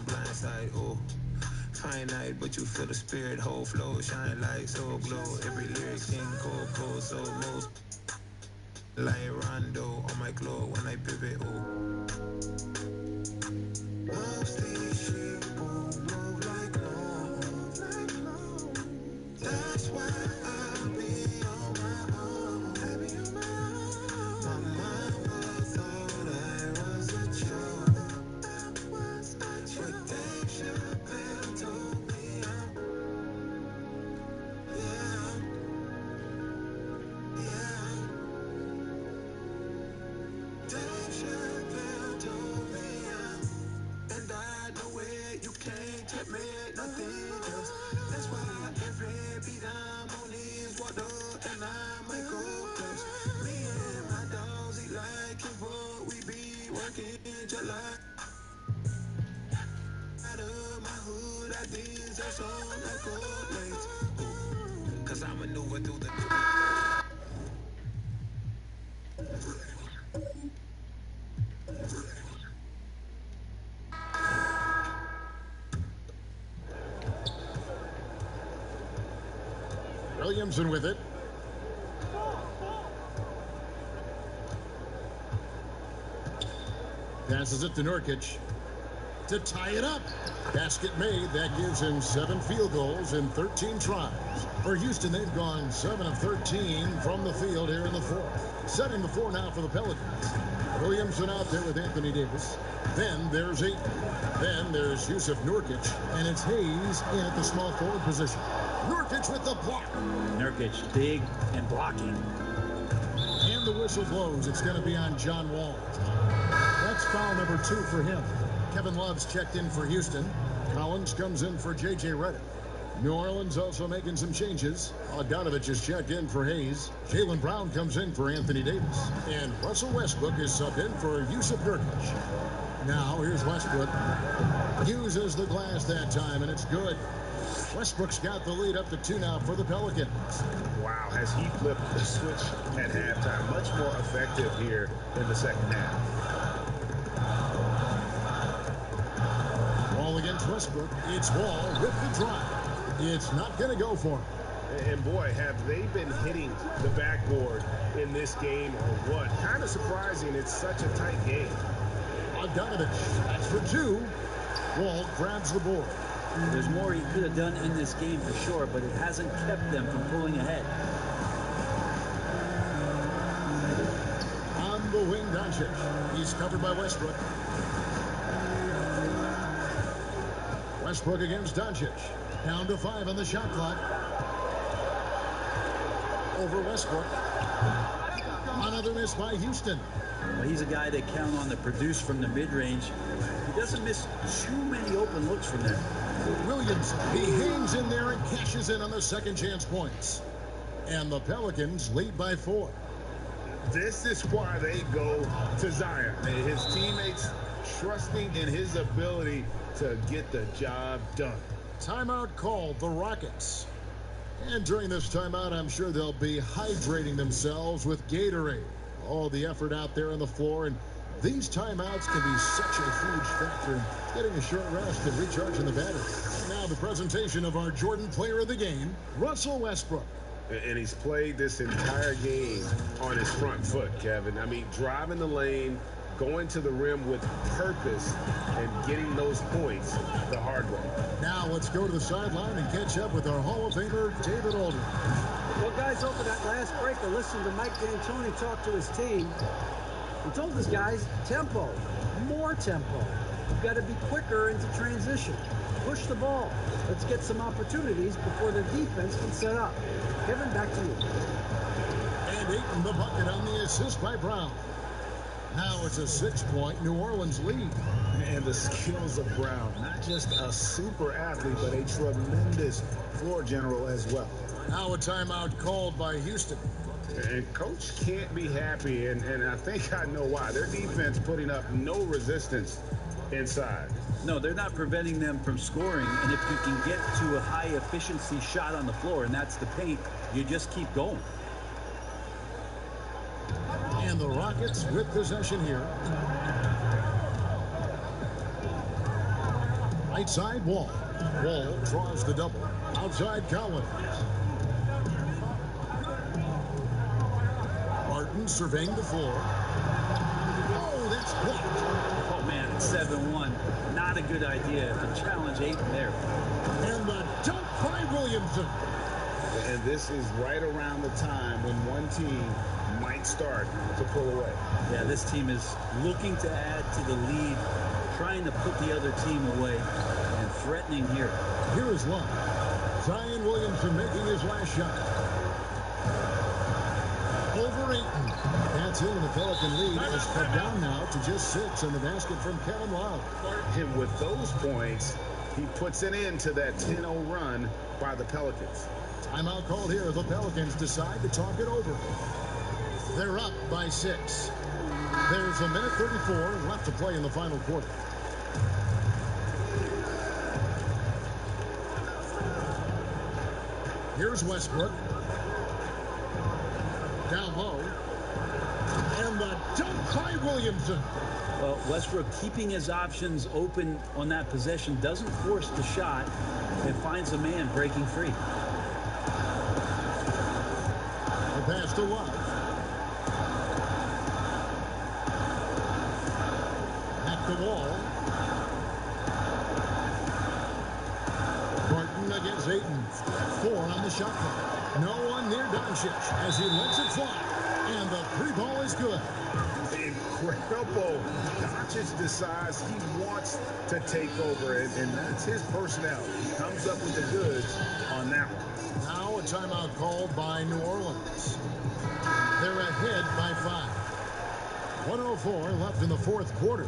Blindside, oh, fine night, but you feel the spirit, whole flow, shine like so glow. Every lyric king, cold, so most like Rondo on my glow when I pivot, oh. That's why I'll be on my own. I be on my own. My mama thought I was a joke. I was a joke. But Dave Chappelle told me Dave Chappelle told me and I know where you can't take me, nothing else. That's why every beat I'm on is water and I might go close. Me and my dogs eat like it, what we be working just like. ideas are so like correlates. Cause I maneuver through the Williamson with it. Passes it to Nurkic to tie it up. Basket made. That gives him 7 field goals in 13 tries. For Houston, they've gone 7 of 13 from the field here in the fourth. Setting the floor now for the Pelicans. Williamson out there with Anthony Davis. Then there's Ayton. Then there's Yusuf Nurkic. And it's Hayes in at the small forward position. Nurkic with the block. Nurkic big and blocking. And the whistle blows. It's going to be on John Wall. That's foul number 2 for him. Kevin Love's checked in for Houston. Collins comes in for J.J. Redick. New Orleans also making some changes. Bogdanovich is checked in for Hayes. Jaylen Brown comes in for Anthony Davis. And Russell Westbrook is subbed in for Yusuf Nurkic. Now, here's Westbrook. Uses the glass that time, and it's good. Westbrook's got the lead up to 2 now for the Pelicans. Wow, has he flipped the switch at halftime? Much more effective here in the second half. Wall against Westbrook. It's Wall with the drive. It's not going to go for him. And boy, have they been hitting the backboard in this game or what? Kind of surprising. It's such a tight game. Bogdanovich, that's for 2. Wall grabs the board. There's more he could have done in this game for sure, but it hasn't kept them from pulling ahead. On the wing, Doncic. He's covered by Westbrook. Westbrook against Doncic. Down to 5 on the shot clock. Over Westbrook. Another miss by Houston. Well, he's a guy they count on to produce from the mid-range. He doesn't miss too many open looks from there. Williams, he hangs in there and cashes in on the second chance points. And the Pelicans lead by 4. This is why they go to Zion. His teammates trusting in his ability to get the job done. Timeout called, the Rockets. And during this timeout, I'm sure they'll be hydrating themselves with Gatorade. All the effort out there on the floor, and these timeouts can be such a huge factor in getting a short rest and recharging the battery. And now the presentation of our Jordan Player of the Game, Russell Westbrook. And he's played this entire game on his front foot, Kevin. I mean, driving the lane, going to the rim with purpose, and getting those points the hard way. Now let's go to the sideline and catch up with our Hall of Famer, David Aldridge. Well, guys, over that last break, I listened to Mike D'Antoni talk to his team. He told his guys, tempo, more tempo. You've got to be quicker into transition. Push the ball. Let's get some opportunities before their defense can set up. Kevin, back to you. And Ayton the bucket on the assist by Brown. Now it's a 6-point New Orleans lead. And the skills of Brown, not just a super athlete, but a tremendous floor general as well. Now a timeout called by Houston. And coach can't be happy, and I think I know why. Their defense putting up no resistance inside. No, they're not preventing them from scoring, and if you can get to a high-efficiency shot on the floor, and that's the paint, you just keep going. And the Rockets with possession here. Right side, Wall. Wall draws the double. Outside, Collins. Martin surveying the floor. Oh, that's blocked. Oh, man, it's 7-1. Not a good idea to challenge Ayton there. And the dunk by Williamson. And this is right around the time when one team might start to pull away. Yeah, this team is looking to add to the lead, trying to put the other team away, and threatening here. Here is Love. Zion Williamson making his last shot. Over Ayton. That's it, and the Pelican lead is cut down now to just 6 in the basket from Kevin Love. And with those points, he puts an end to that 10-0 run by the Pelicans. Timeout called here. The Pelicans decide to talk it over. They're up by 6. There's a minute 34 left to play in the final quarter. Here's Westbrook. Down low. And the dunk by Williamson. Well, Westbrook keeping his options open on that possession, doesn't force the shot, and finds a man breaking free. The pass to Love. At the wall. Barton against Ayton. 4 on the shot clock. No one near Doncic as he lets it fly. And the three ball is good. Incredible. Doncic decides he wants to take over, and that's his personality. He comes up with the goods on that one. Now a timeout called by New Orleans. They're ahead by 5. 1:04 left in the fourth quarter.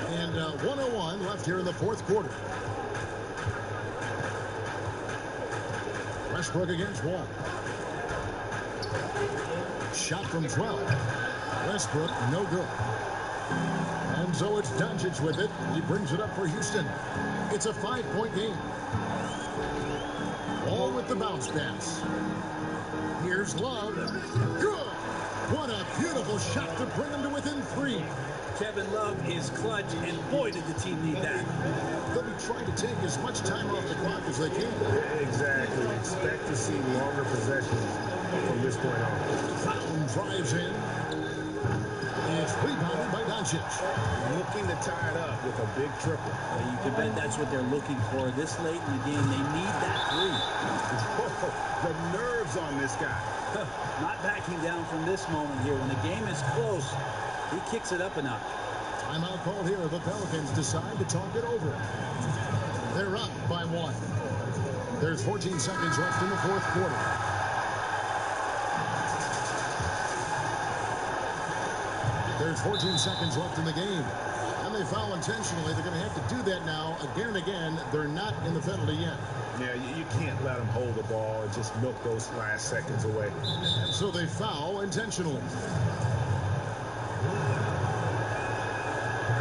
And 1:01 left here in the fourth quarter. Westbrook against Wall. Shot from 12. Westbrook, no good. And so it's Doncic with it. He brings it up for Houston. It's a 5-point game. All with the bounce pass. Here's Love. Good. What a beautiful shot to bring him to within 3. Kevin Love is clutch, and boy, did the team need that. They'll be trying to take as much time off the clock as they can. Exactly. Expect to see longer possessions from this point on. Fountain drives in. It's rebounded by Doncic. Looking to tie it up with a big triple. Well, you can bet that's what they're looking for. This late in the game, they need that 3. The nerves on this guy. Not backing down from this moment here. When the game is close, he kicks it up a notch. Timeout called here. The Pelicans decide to talk it over. They're up by 1. There's 14 seconds left in the fourth quarter. There's 14 seconds left in the game. And they foul intentionally. They're going to have to do that now again and again. They're not in the penalty yet. Yeah, you can't let them hold the ball and just milk those last seconds away. And so they foul intentionally.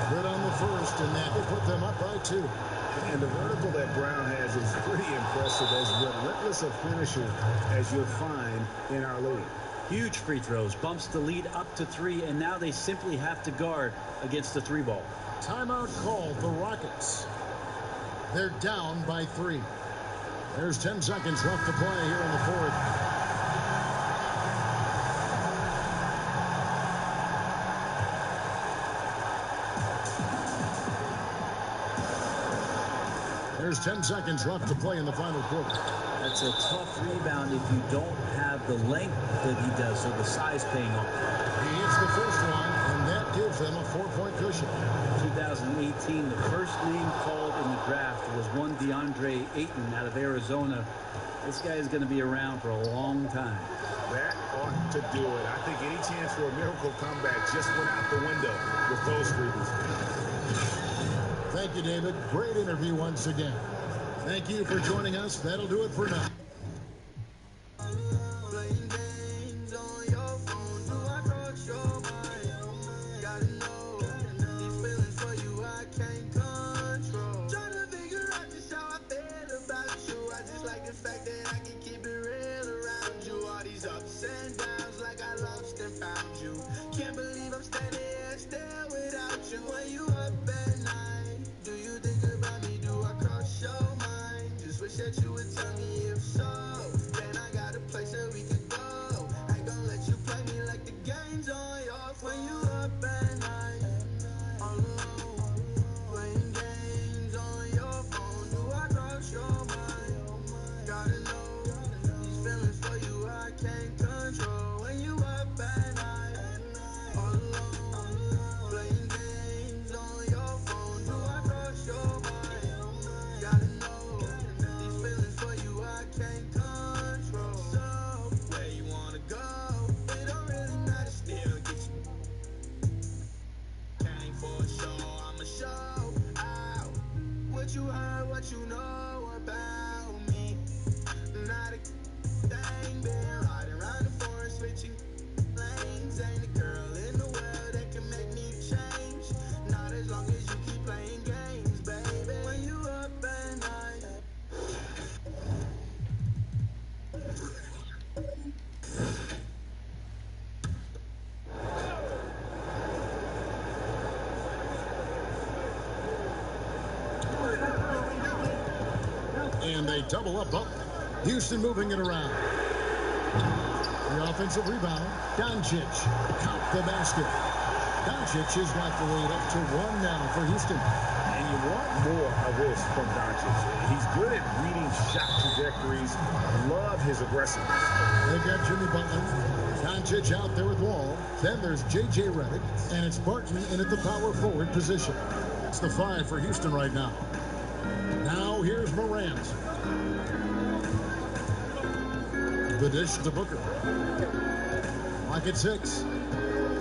Good on the first, and that will put them up by 2. And the vertical that Brown has is pretty impressive, as relentless a finisher as you'll find in our league. Huge free throws, bumps the lead up to 3, and now they simply have to guard against the 3 ball. Timeout called. The Rockets. They're down by 3. There's 10 seconds left to play here in the fourth. There's 10 seconds left to play in the final quarter. That's a tough rebound if you don't have the length that he does, so the size paying off. He hits the first one, and that gives them a 4-point cushion. 2018, the first name called in the draft was one DeAndre Ayton out of Arizona. This guy is going to be around for a long time. That ought to do it. I think any chance for a miracle comeback just went out the window with those freebies. Thank you, David. Great interview once again. Thank you for joining us. That'll do it for now. they double up Butler. Houston moving it around. The offensive rebound. Doncic. Count the basket. Doncic has got the lead up to 1 now for Houston. And you want more of this from Doncic. He's good at reading shot trajectories. Love his aggressiveness. They got Jimmy Butler. Doncic out there with Wall. Then there's J.J. Redick. And it's Barton in at the power forward position. It's the 5 for Houston right now. Now here's Morant. The dish to Booker. Lock at 6.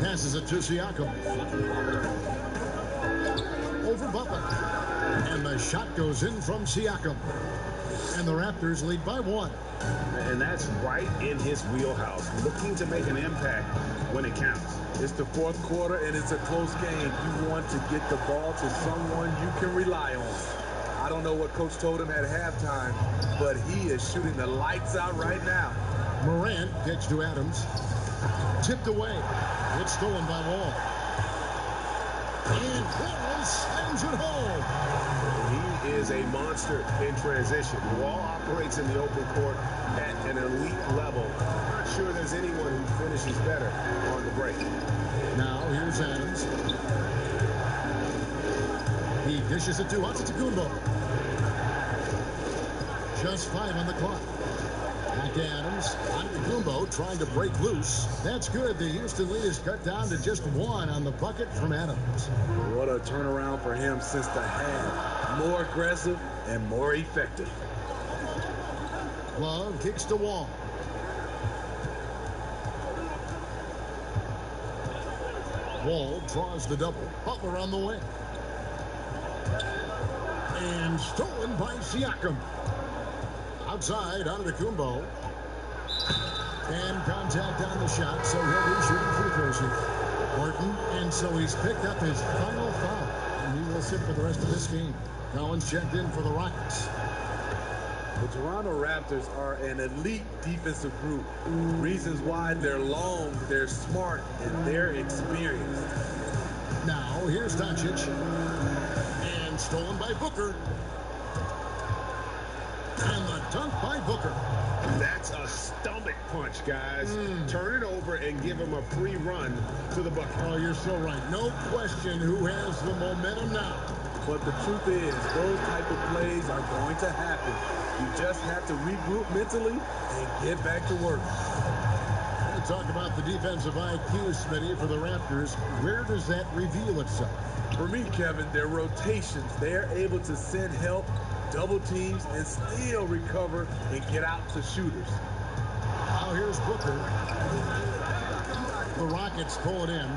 Passes it to Siakam. Over Butler. And the shot goes in from Siakam. And the Raptors lead by 1. And that's right in his wheelhouse. Looking to make an impact when it counts. It's the 4th quarter, and it's a close game. You want to get the ball to someone you can rely on. I don't know what Coach told him at halftime, but he is shooting the lights out right now. Morant gets to Adams. Tipped away. It's stolen by Wall. And Wall slams it home. He is a monster in transition. Wall operates in the open court at an elite level. I'm not sure there's anyone who finishes better on the break. Now here's Adams. He dishes it to Antetokounmpo. Just 5 on the clock. Back to Adams. Antetokounmpo trying to break loose. That's good. The Houston lead is cut down to just 1 on the bucket from Adams. What a turnaround for him since the half. More aggressive and more effective. Love kicks to Wall. Wall draws the double. Butler on the way. And stolen by Siakam. Outside, Antetokounmpo. And contact on the shot, so he'll be shooting free throws here. Barton, and so he's picked up his final foul. And he will sit for the rest of this game. Collins checked in for the Rockets. The Toronto Raptors are an elite defensive group. Reasons why they're long, they're smart, and they're experienced. Now, here's Doncic. And stolen by Booker. And the dunk by Booker. That's a stomach punch, guys. Turn it over and give him a free run to the bucket. Oh, you're so right. No question who has the momentum now. But the truth is, those type of plays are going to happen. You just have to regroup mentally and get back to work. Let's talk about the defensive IQ, Smitty, for the Raptors. Where does that reveal itself? For me, Kevin, their rotations, they're able to send help, double teams, and still recover and get out to shooters. Now here's Booker. The Rockets pull it in.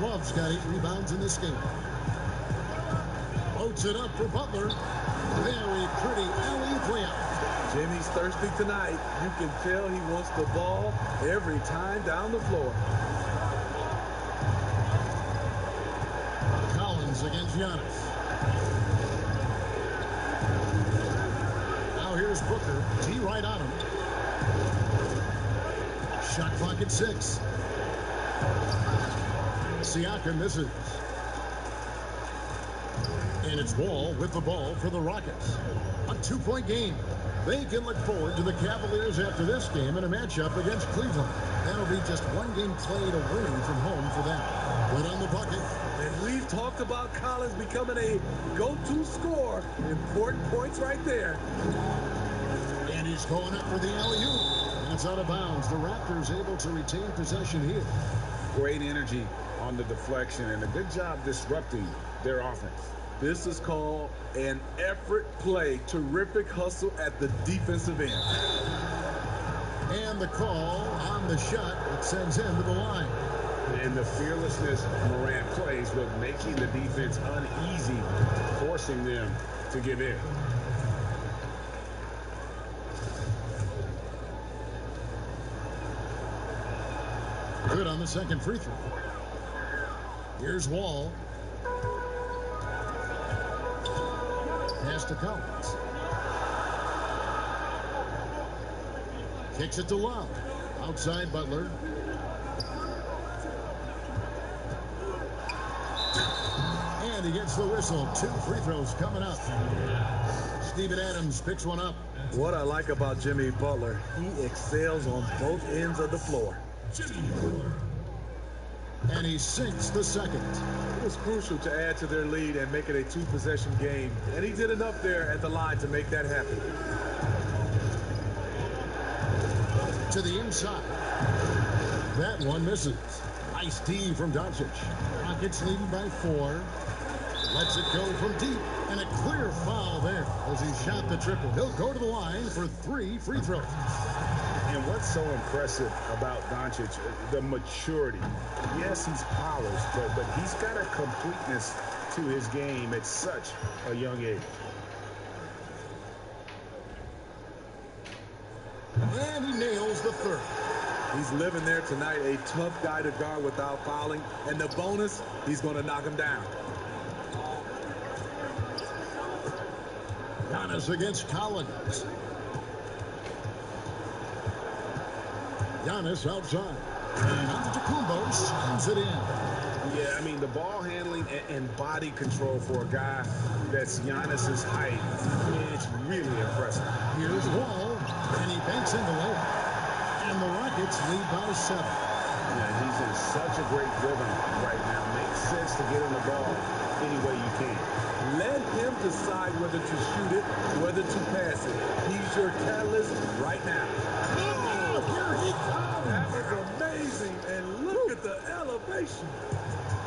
Love's got 8 rebounds in this game. Loads it up for Butler. Very pretty alley layup. Jimmy's thirsty tonight. You can tell he wants the ball every time down the floor. Collins against Giannis. Now here's Booker. T right on him. Shot clock at 6. Siakam misses. And it's Wall with the ball for the Rockets. A 2-point game. They can look forward to the Cavaliers after this game in a matchup against Cleveland. That'll be just 1 game played away from home for them. But on the bucket. And we've talked about Collins becoming a go-to scorer. Important points right there. And he's going up for the alley-oop. And it's out of bounds. The Raptors able to retain possession here. Great energy on the deflection and a good job disrupting their offense. This is called an effort play. Terrific hustle at the defensive end. And the call on the shot that sends him to the line. And the fearlessness Morant plays with making the defense uneasy, forcing them to give in. Good on the second free throw. Here's Wall. Pass to Collins. Kicks it to Love. Outside Butler. And And he gets the whistle. 2 free throws coming up. Steven Adams picks one up. What I like about Jimmy Butler, he excels on both ends of the floor. And he sinks the second. It was crucial to add to their lead and make it a 2-possession game. And he did enough there at the line to make that happen. To the inside. That one misses. Nice D from Doncic. Rockets leading by 4. Lets it go from deep. And a clear foul there as he shot the triple. He'll go to the line for 3 free throws. And what's so impressive about Doncic, the maturity. Yes, he's polished, but he's got a completeness to his game at such a young age. And he nails the third. He's living there tonight, a tough guy to guard without fouling. And the bonus, he's going to knock him down. Giannis against Collins. Giannis outside. And Antetokounmpo slams it in. Yeah, I mean, the ball handling and body control for a guy that's Giannis's height, it's really impressive. Here's Wall, and he banks in the layup. And the Rockets lead by 7. Yeah, he's in such a great rhythm right now. Makes sense to get him the ball any way you can. Let him decide whether to shoot it, whether to pass it. He's your catalyst right now. Oh, here he comes. That was amazing, and look at the elevation.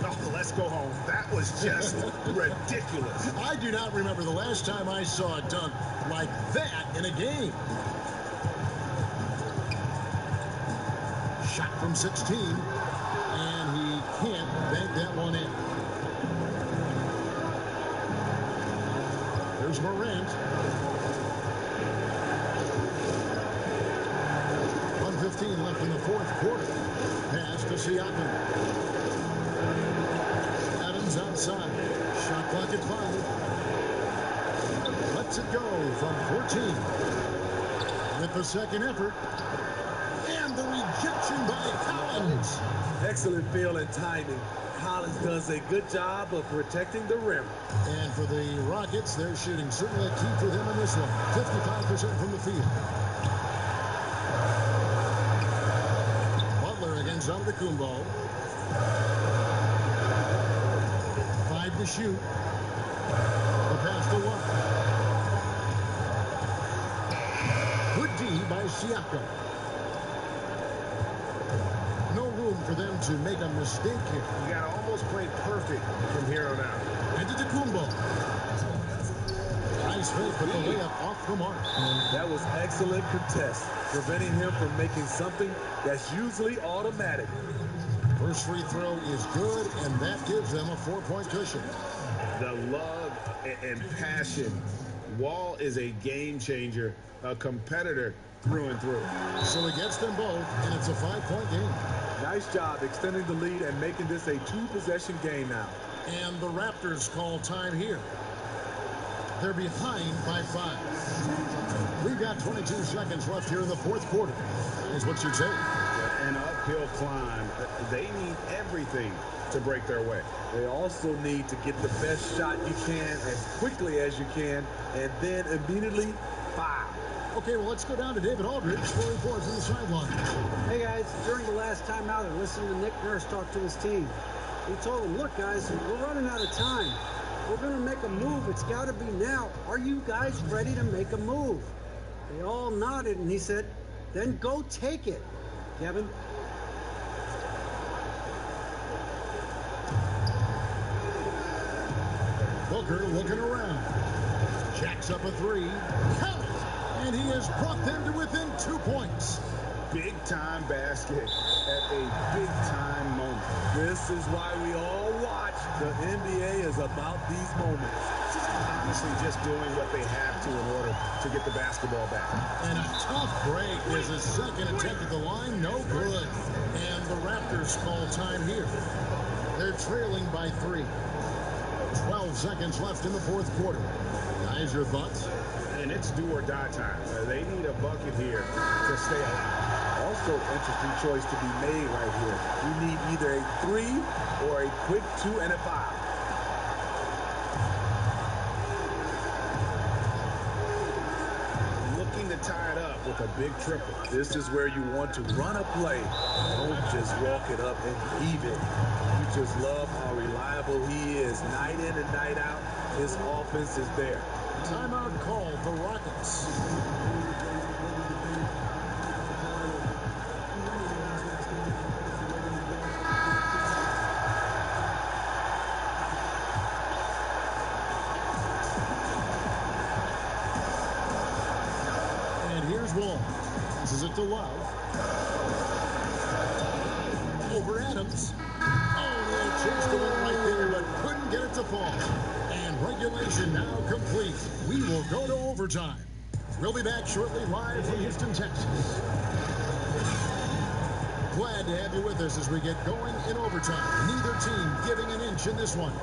Oh, let's go home. That was just ridiculous. I do not remember the last time I saw a dunk like that in a game. Shot from 16, and he can't bank that one in. There's Morant. 1:15 left in the fourth quarter. Pass to Siakam. Adams outside. Shot clock at 5. Lets it go from 14. With the second effort. And the rejection by Collins. Excellent feel and timing. Collins does a good job of protecting the rim. And for the Rockets, they're shooting certainly a key for them in this one. 55% from the field. Butler against Antetokounmpo. 5 to shoot. The pass to Watt. Good D by Siakam. No room for them to make a mistake here. You got to almost play perfect from here on out. Antetokounmpo. Nice fake, but the layup off the mark. That was excellent contest, preventing him from making something that's usually automatic. First free throw is good, and that gives them a 4-point cushion. The love and passion. Wall is a game changer, a competitor through and through. So he gets them both, and it's a 5-point game. Nice job extending the lead and making this a 2-possession game now. And the Raptors call time here. They're behind by 5. We've got 22 seconds left here in the fourth quarter. Is what you'd say. An uphill climb. They need everything to break their way. They also need to get the best shot you can as quickly as you can, and then immediately foul. Okay, well, let's go down to David Aldridge for a report from the sideline. Hey, guys, during the last timeout, I listened to Nick Nurse talk to his team. He told them, look, guys, we're running out of time. We're going to make a move. It's got to be now. Are you guys ready to make a move? They all nodded, and he said, then go take it, Kevin. Booker looking around. Jacks up a 3. Count it! And he has brought them to within 2 points. Big-time basket at a big-time moment. This is why we all watch. The NBA is about these moments. Honestly, just doing what they have to in order to get the basketball back. And a tough break is a second attempt at the line. No good. And the Raptors call time here. They're trailing by 3. 12 seconds left in the fourth quarter. Guys, your thoughts? And it's do or die time. They need a bucket here to stay alive. Also, interesting choice to be made right here. You need either a 3 or a quick 2 and a 5. with a big triple. This is where you want to run a play. Don't just walk it up and heave it. You just love how reliable he is. Night in and night out, his offense is there. Timeout called the Rockets. Wall. This is it to Love. Over Adams. Oh, little chance to win right there, but couldn't get it to fall. And regulation now complete. We will go to overtime. We'll be back shortly live from Houston, Texas. Glad to have you with us as we get going in overtime. Neither team giving an inch in this one.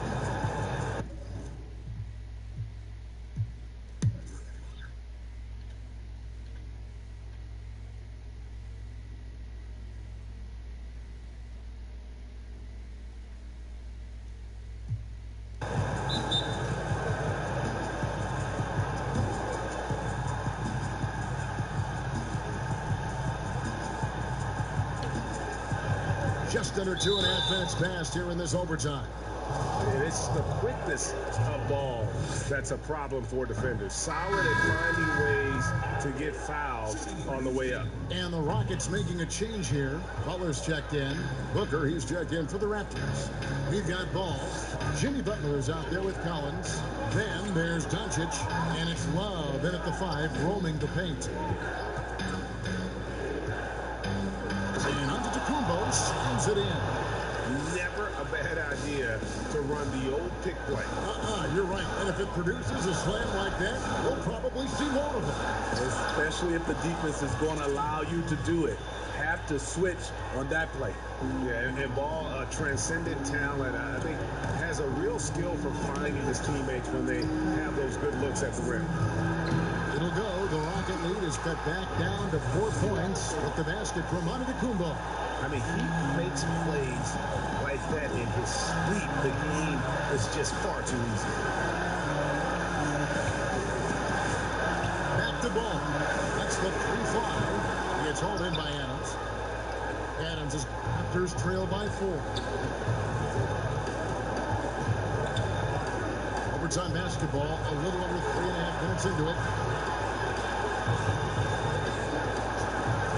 Just under 2.5 minutes passed here in this overtime. And it's the quickness of ball that's a problem for defenders. Solid at finding ways to get fouled on the way up. And the Rockets making a change here. Butler's checked in. Booker, he's checked in for the Raptors. We've got Ball. Jimmy Butler is out there with Collins. Then there's Doncic. And it's Love in at the 5, roaming the paint. And onto Tacumbo, slams it in. Never a bad idea to run the old pick play. You're right. And if it produces a slam like that, we'll probably see more of it. Especially if the defense is going to allow you to do it. Have to switch on that play. Yeah, and Ball, a transcendent talent, I think has a real skill for finding his teammates when they have those good looks at the rim. It'll go. The Rocket lead is cut back down to 4 points with the basket from Antetokounmpo. I mean, he makes plays like that in his sleep. The game is just far too easy. Back to Ball. That's the 3-5. He gets hauled in by Adams. Adams is Raptors trail by 4. Overtime basketball, a little over 3.5 minutes into it.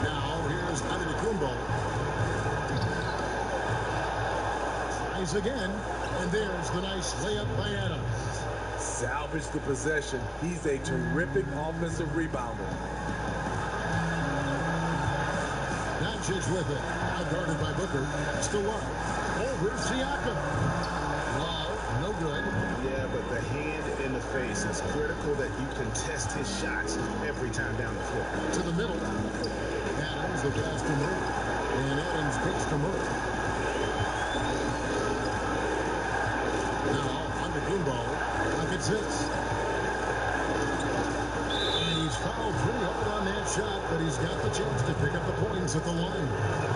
Now here's Antetokounmpo. Tries again, and there's the nice layup by Adams. Salvage the possession. He's a terrific offensive rebounder. Doncic with it. Guarded by Booker. Still Love. Over Siakam. Love, no good. Yeah, but the hand in the face is critical that you contest his shots every time down the floor. To the middle. Adams, the pass to Murray. And Adams kicks to Murray. Now, Antetokounmpo. Rockets hits. And he's fouled pretty hard on that shot, but he's got the chance to pick up the points at the line.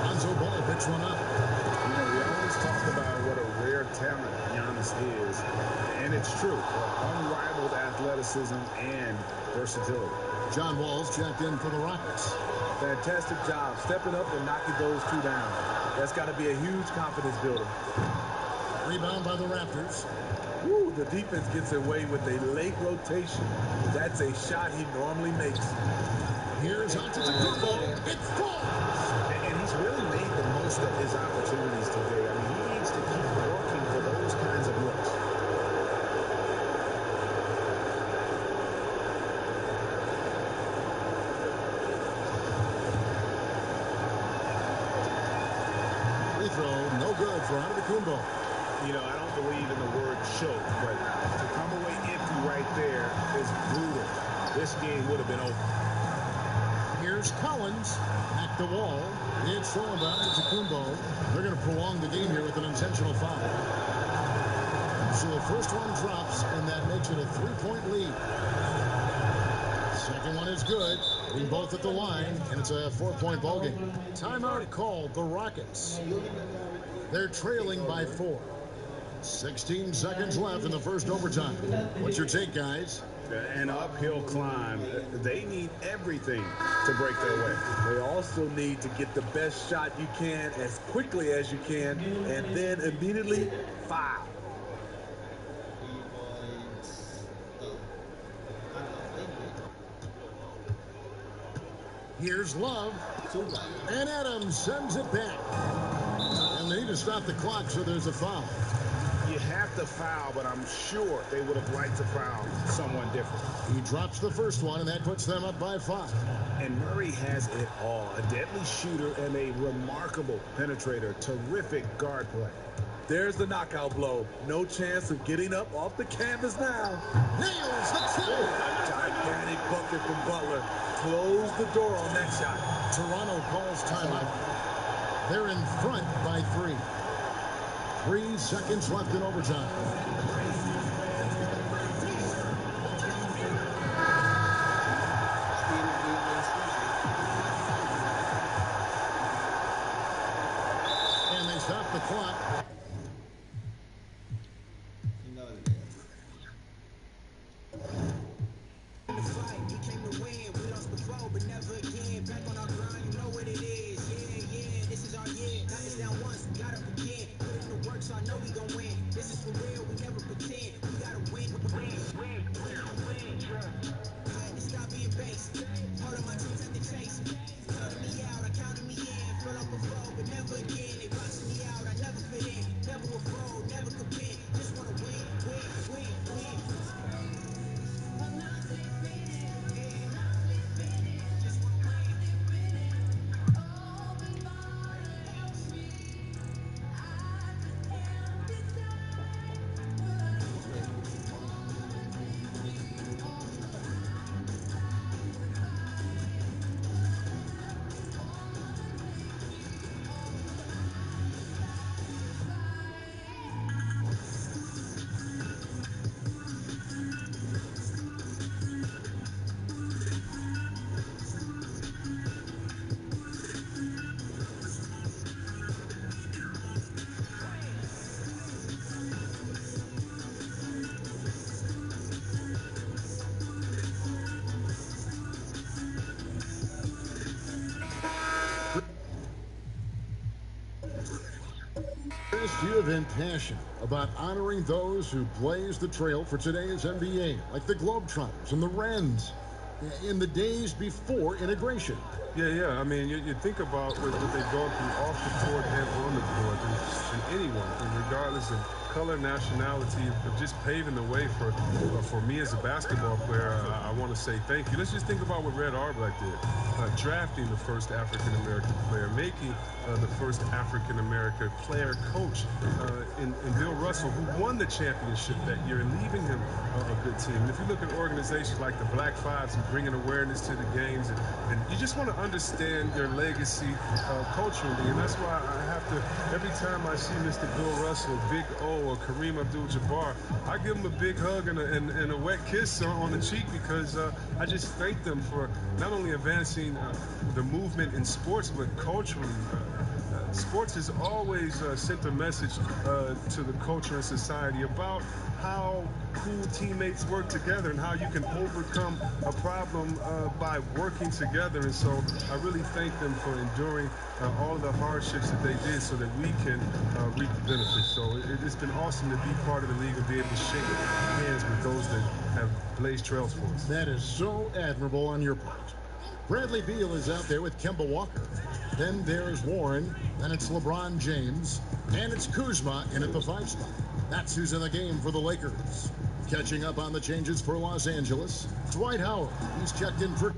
Lonzo Ball picks one up. You know, we always talk about what a rare talent Giannis is, and it's true. Unrivaled athleticism and versatility. John Wall's checked in for the Rockets. Fantastic job stepping up and knocking those two down. That's got to be a huge confidence builder. Rebound by the Raptors. Woo, the defense gets away with a late rotation. That's a shot he normally makes. Here's Antetokounmpo. It falls. And he's really made the most of his opportunities today. I mean, he needs to keep working for those kinds of looks. Free throw, no good for Antetokounmpo. You know, I don't believe in the word choke, but to come away empty right there is brutal. This game would have been over. Here's Collins. Back to Wall. It's thrown by Antetokounmpo. They're going to prolong the game here with an intentional foul. So the first one drops, and that makes it a 3-point lead. Second one is good. Being both at the line, and it's a 4-point ball game. Timeout called the Rockets. They're trailing by 4. 16 seconds left in the first overtime. What's your take, guys? An uphill climb. They need everything to break their way. They also need to get the best shot you can as quickly as you can and then immediately foul. Here's Love. And Adams sends it back. And they need to stop the clock, so there's a foul. You have to foul, but I'm sure they would have liked to foul someone different. He drops the first one, and that puts them up by 5. And Murray has it all. A deadly shooter and a remarkable penetrator. Terrific guard play. There's the knockout blow. No chance of getting up off the canvas now. Nails the two. Gigantic bucket from Butler. Close the door on that shot. Toronto calls timeout. They're in front by 3. 3 seconds left in overtime. And they stop the clock. You have been passionate about honoring those who blazed the trail for today's NBA, like the Globetrotters and the Wrens, in the days before integration. Yeah. I mean, you think about what they've gone through off the court and on the court, and anyone, and regardless of color, nationality, of just paving the way for me as a basketball player. I want to say thank you. Let's just think about what Red Auerbach did. Drafting the first African-American player, making the first African-American player coach in Bill Russell, who won the championship that year, and leaving him a good team. And if you look at organizations like the Black Fives and bringing awareness to the games, and you just want to understand their legacy culturally, and that's why I have to, every time I see Mr. Bill Russell, Big O, or Kareem Abdul-Jabbar, I give them a big hug and a wet kiss on the cheek, because I just thank them for not only advancing the movement in sports, but culturally. Sports has always sent a message to the culture and society about how cool teammates work together and how you can overcome a problem by working together. And so I really thank them for enduring all of the hardships that they did so that we can reap the benefits. So it's been awesome to be part of the league and be able to shake hands with those that have blazed trails for us. That is so admirable on your part. Bradley Beal is out there with Kemba Walker. Then there's Warren, and it's LeBron James, and it's Kuzma in at the 5 spot. That's who's in the game for the Lakers. Catching up on the changes for Los Angeles, Dwight Howard. He's checked in for...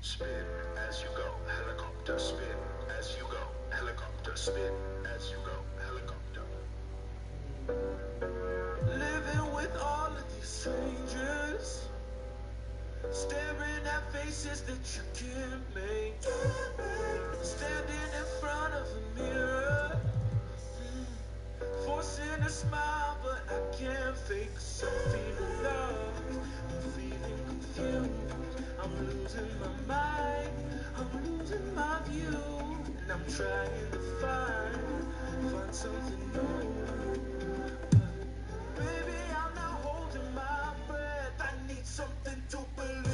Spin as you go, helicopter. Spin as you go, helicopter. Spin as you go, helicopter. Living with all of these strangers, staring at faces that you can't make. Standing in front of a mirror, forcing a smile, but I can't fake. So I'm feeling love. losing my mind, I'm losing my view, and I'm trying to find something new. Baby, I'm not holding my breath. I need something to believe in.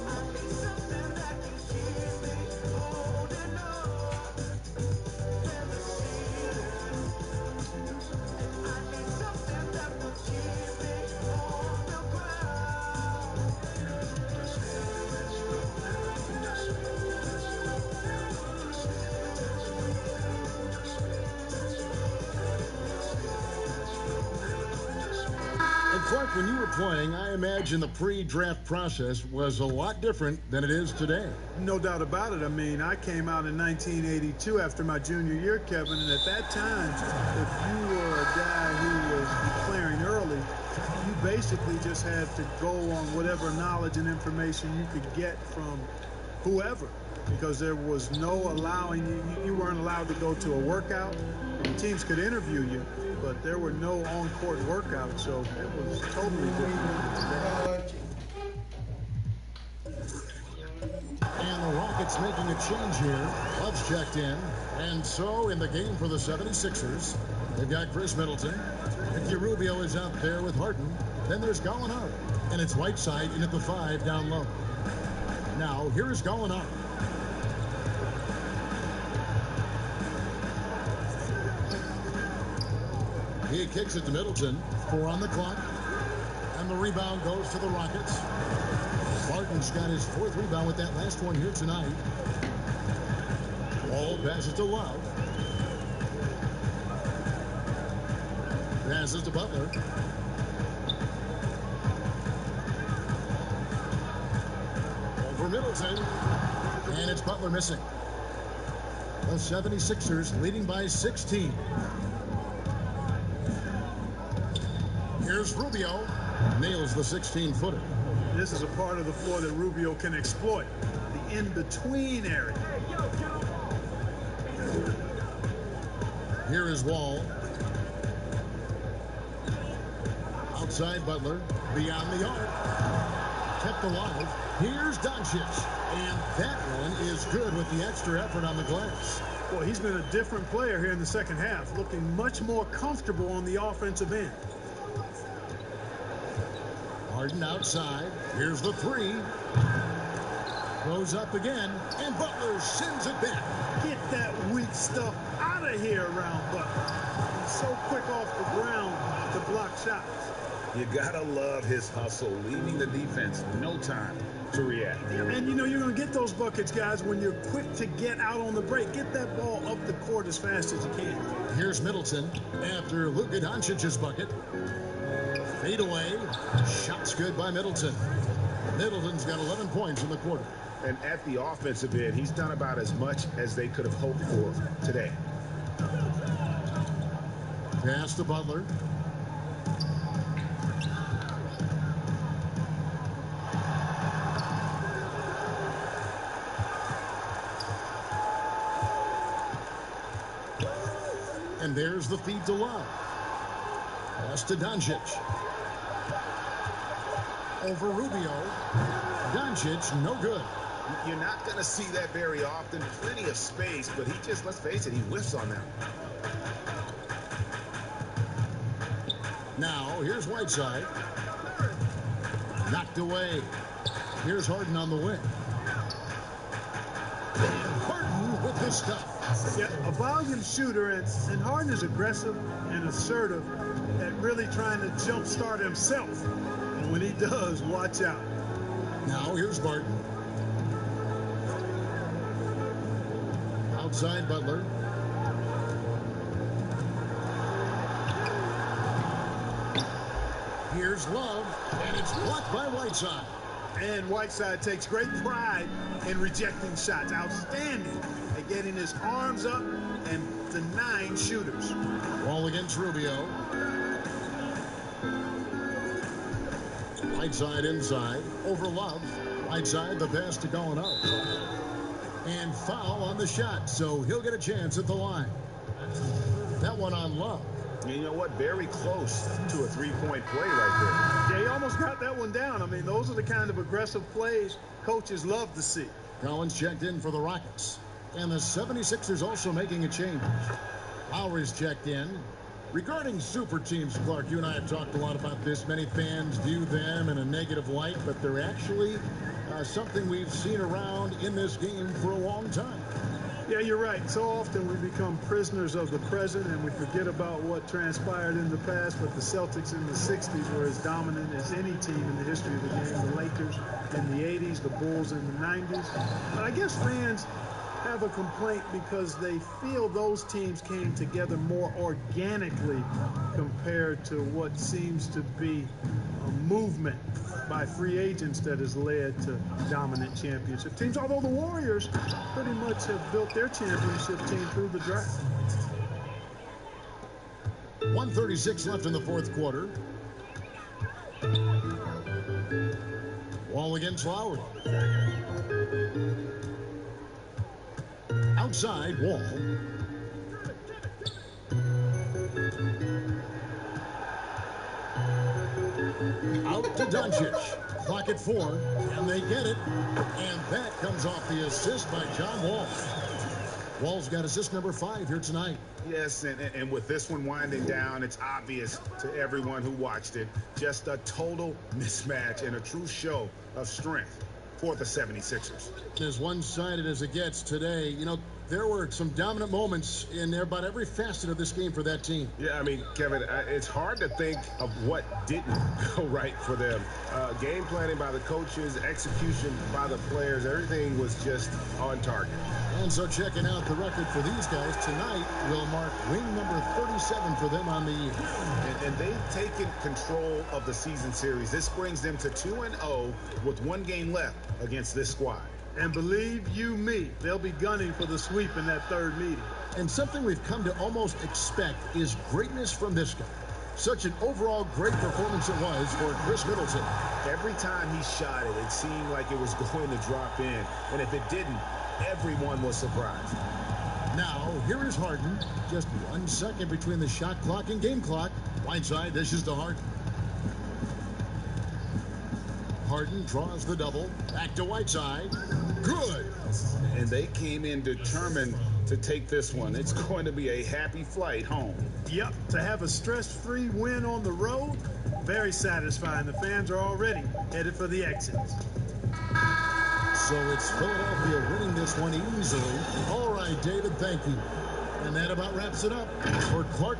I need something that can keep me holding on in the ceiling. And I need something that will keep me on the ground. And Clark, when you were playing, I imagine the pre-draft process was a lot different than it is today. No doubt about it. I mean, I came out in 1982 after my junior year, Kevin, and at that time, if you were a guy who was declaring early, you basically just had to go on whatever knowledge and information you could get from whoever, because there was no allowing you weren't allowed to go to a workout. Teams could interview you, but there were no on-court workouts, so it was totally different. And the Rockets making a change here. Love's checked in. And so in the game for the 76ers, they've got Chris Middleton. Ricky Rubio is out there with Harden. Then there's Gallinari. And it's Whiteside in at the 5 down low. Now, here is Gallinari. He kicks it to Middleton. 4 on the clock. And the rebound goes to the Rockets. Barton's got his 4th rebound with that last one here tonight. Ball passes to Love. Passes to Butler. Over Middleton. And it's Butler missing. The 76ers leading by 16. Here's Rubio. Nails the 16-footer. This is a part of the floor that Rubio can exploit, the in-between area. Here is Wall. Outside Butler, beyond the arc. Kept alive. Here's Doncic. And that one is good with the extra effort on the glass. Boy, he's been a different player here in the second half, looking much more comfortable on the offensive end. Harden outside. Here's the 3. Goes up again, and Butler sends it back. Get that weak stuff out of here around Butler. He's so quick off the ground to block shots. You gotta love his hustle, leaving the defense no time to react. And you know you're going to get those buckets, guys, when you're quick to get out on the break. Get that ball up the court as fast as you can. Here's Middleton after Luka Doncic's bucket. Fade away. Shots good by Middleton. Middleton's got 11 points in the quarter. And at the offensive end, he's done about as much as they could have hoped for today. Pass to Butler. And there's the feed to Love. Pass to Doncic. Over Rubio. Doncic, no good. You're not going to see that very often. Plenty of space, but he just, let's face it, he whiffs on that. Now, here's Whiteside. Knocked away. Here's Harden on the wing. Harden with the stuff. Yeah, a volume shooter, and Harden is aggressive and assertive at really trying to jumpstart himself. And when he does, watch out. Now here's Barton. Outside Butler. Here's Love, and it's blocked by Whiteside. And Whiteside takes great pride in rejecting shots. Outstanding at getting his arms up and denying shooters. Ball against Rubio. Whiteside inside. Over Love. Whiteside, the pass to Gallinari. And foul on the shot, so he'll get a chance at the line. That one on Love. And you know what? Very close to a three-point play right Yeah, he almost got that one down. I mean, those are the kind of aggressive plays coaches love to see. Collins checked in for the Rockets. And the 76ers also making a change. Lowry's checked in. Regarding super teams, Clark, you and I have talked a lot about this. Many fans view them in a negative light, but they're actually something we've seen around in this game for a long time. Yeah, you're right. So often we become prisoners of the present and we forget about what transpired in the past. But the Celtics in the 60s were as dominant as any team in the history of the game. The Lakers in the 80s, the Bulls in the 90s. But I guess fans have a complaint because they feel those teams came together more organically compared to what seems to be a movement by free agents that has led to dominant championship teams, although the Warriors pretty much have built their championship team through the draft. 1:36 left in the fourth quarter. Wall against Lowry. Outside, Wall. Out to Doncic. Clock at 4, and they get it. And that comes off the assist by John Wall. Wall's got assist number 5 here tonight. Yes, and with this one winding down, it's obvious to everyone who watched it. Just a total mismatch and a true show of strength for the 76ers. As one-sided as it gets today, you know, there were some dominant moments in about every facet of this game for that team. Yeah, I mean, Kevin, it's hard to think of what didn't go right for them. Game planning by the coaches, execution by the players, everything was just on target. And so checking out the record for these guys tonight will mark ring number 37 for them on the year. And they've taken control of the season series. This brings them to 2-0 with one game left against this squad. And believe you me, they'll be gunning for the sweep in that third meeting. And something we've come to almost expect is greatness from this guy. Such an overall great performance it was for Chris Middleton. Every time he shot it, it seemed like it was going to drop in. And if it didn't, everyone was surprised. Now, here is Harden. Just 1 second between the shot clock and game clock. Whiteside dishes to Harden. Harden draws the double. Back to Whiteside. Good. And they came in determined to take this one. It's going to be a happy flight home. Yep, to have a stress-free win on the road, very satisfying. The fans are already headed for the exits. So it's Philadelphia winning this one easily. All right, David, thank you. And that about wraps it up for Clark.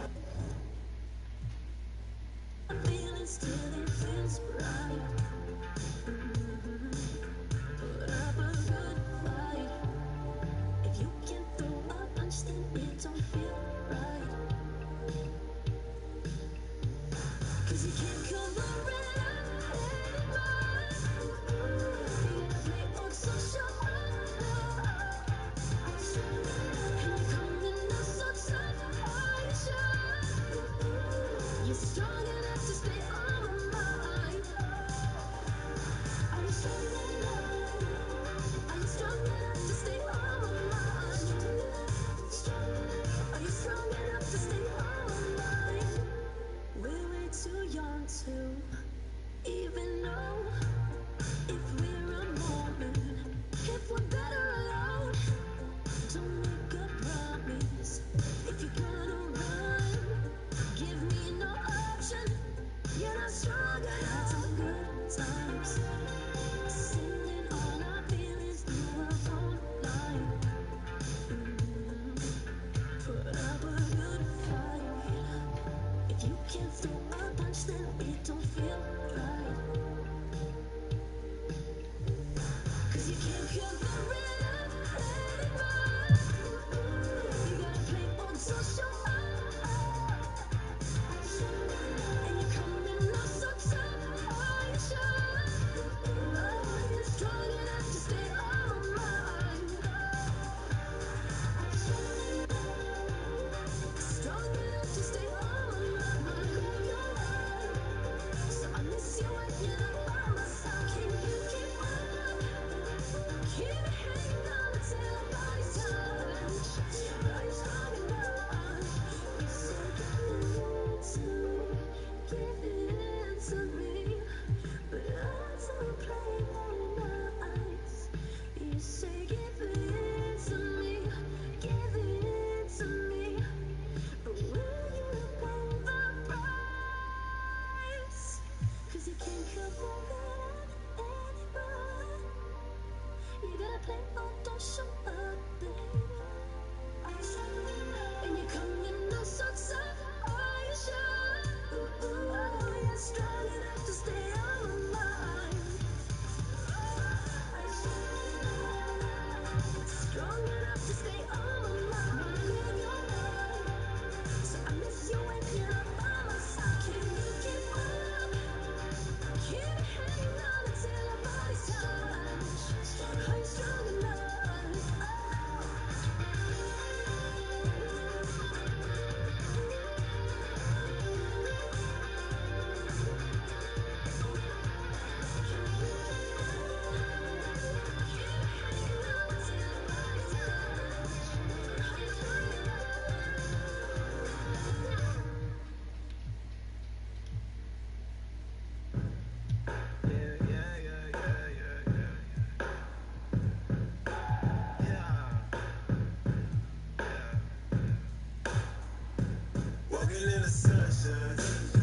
Living in the sunshine.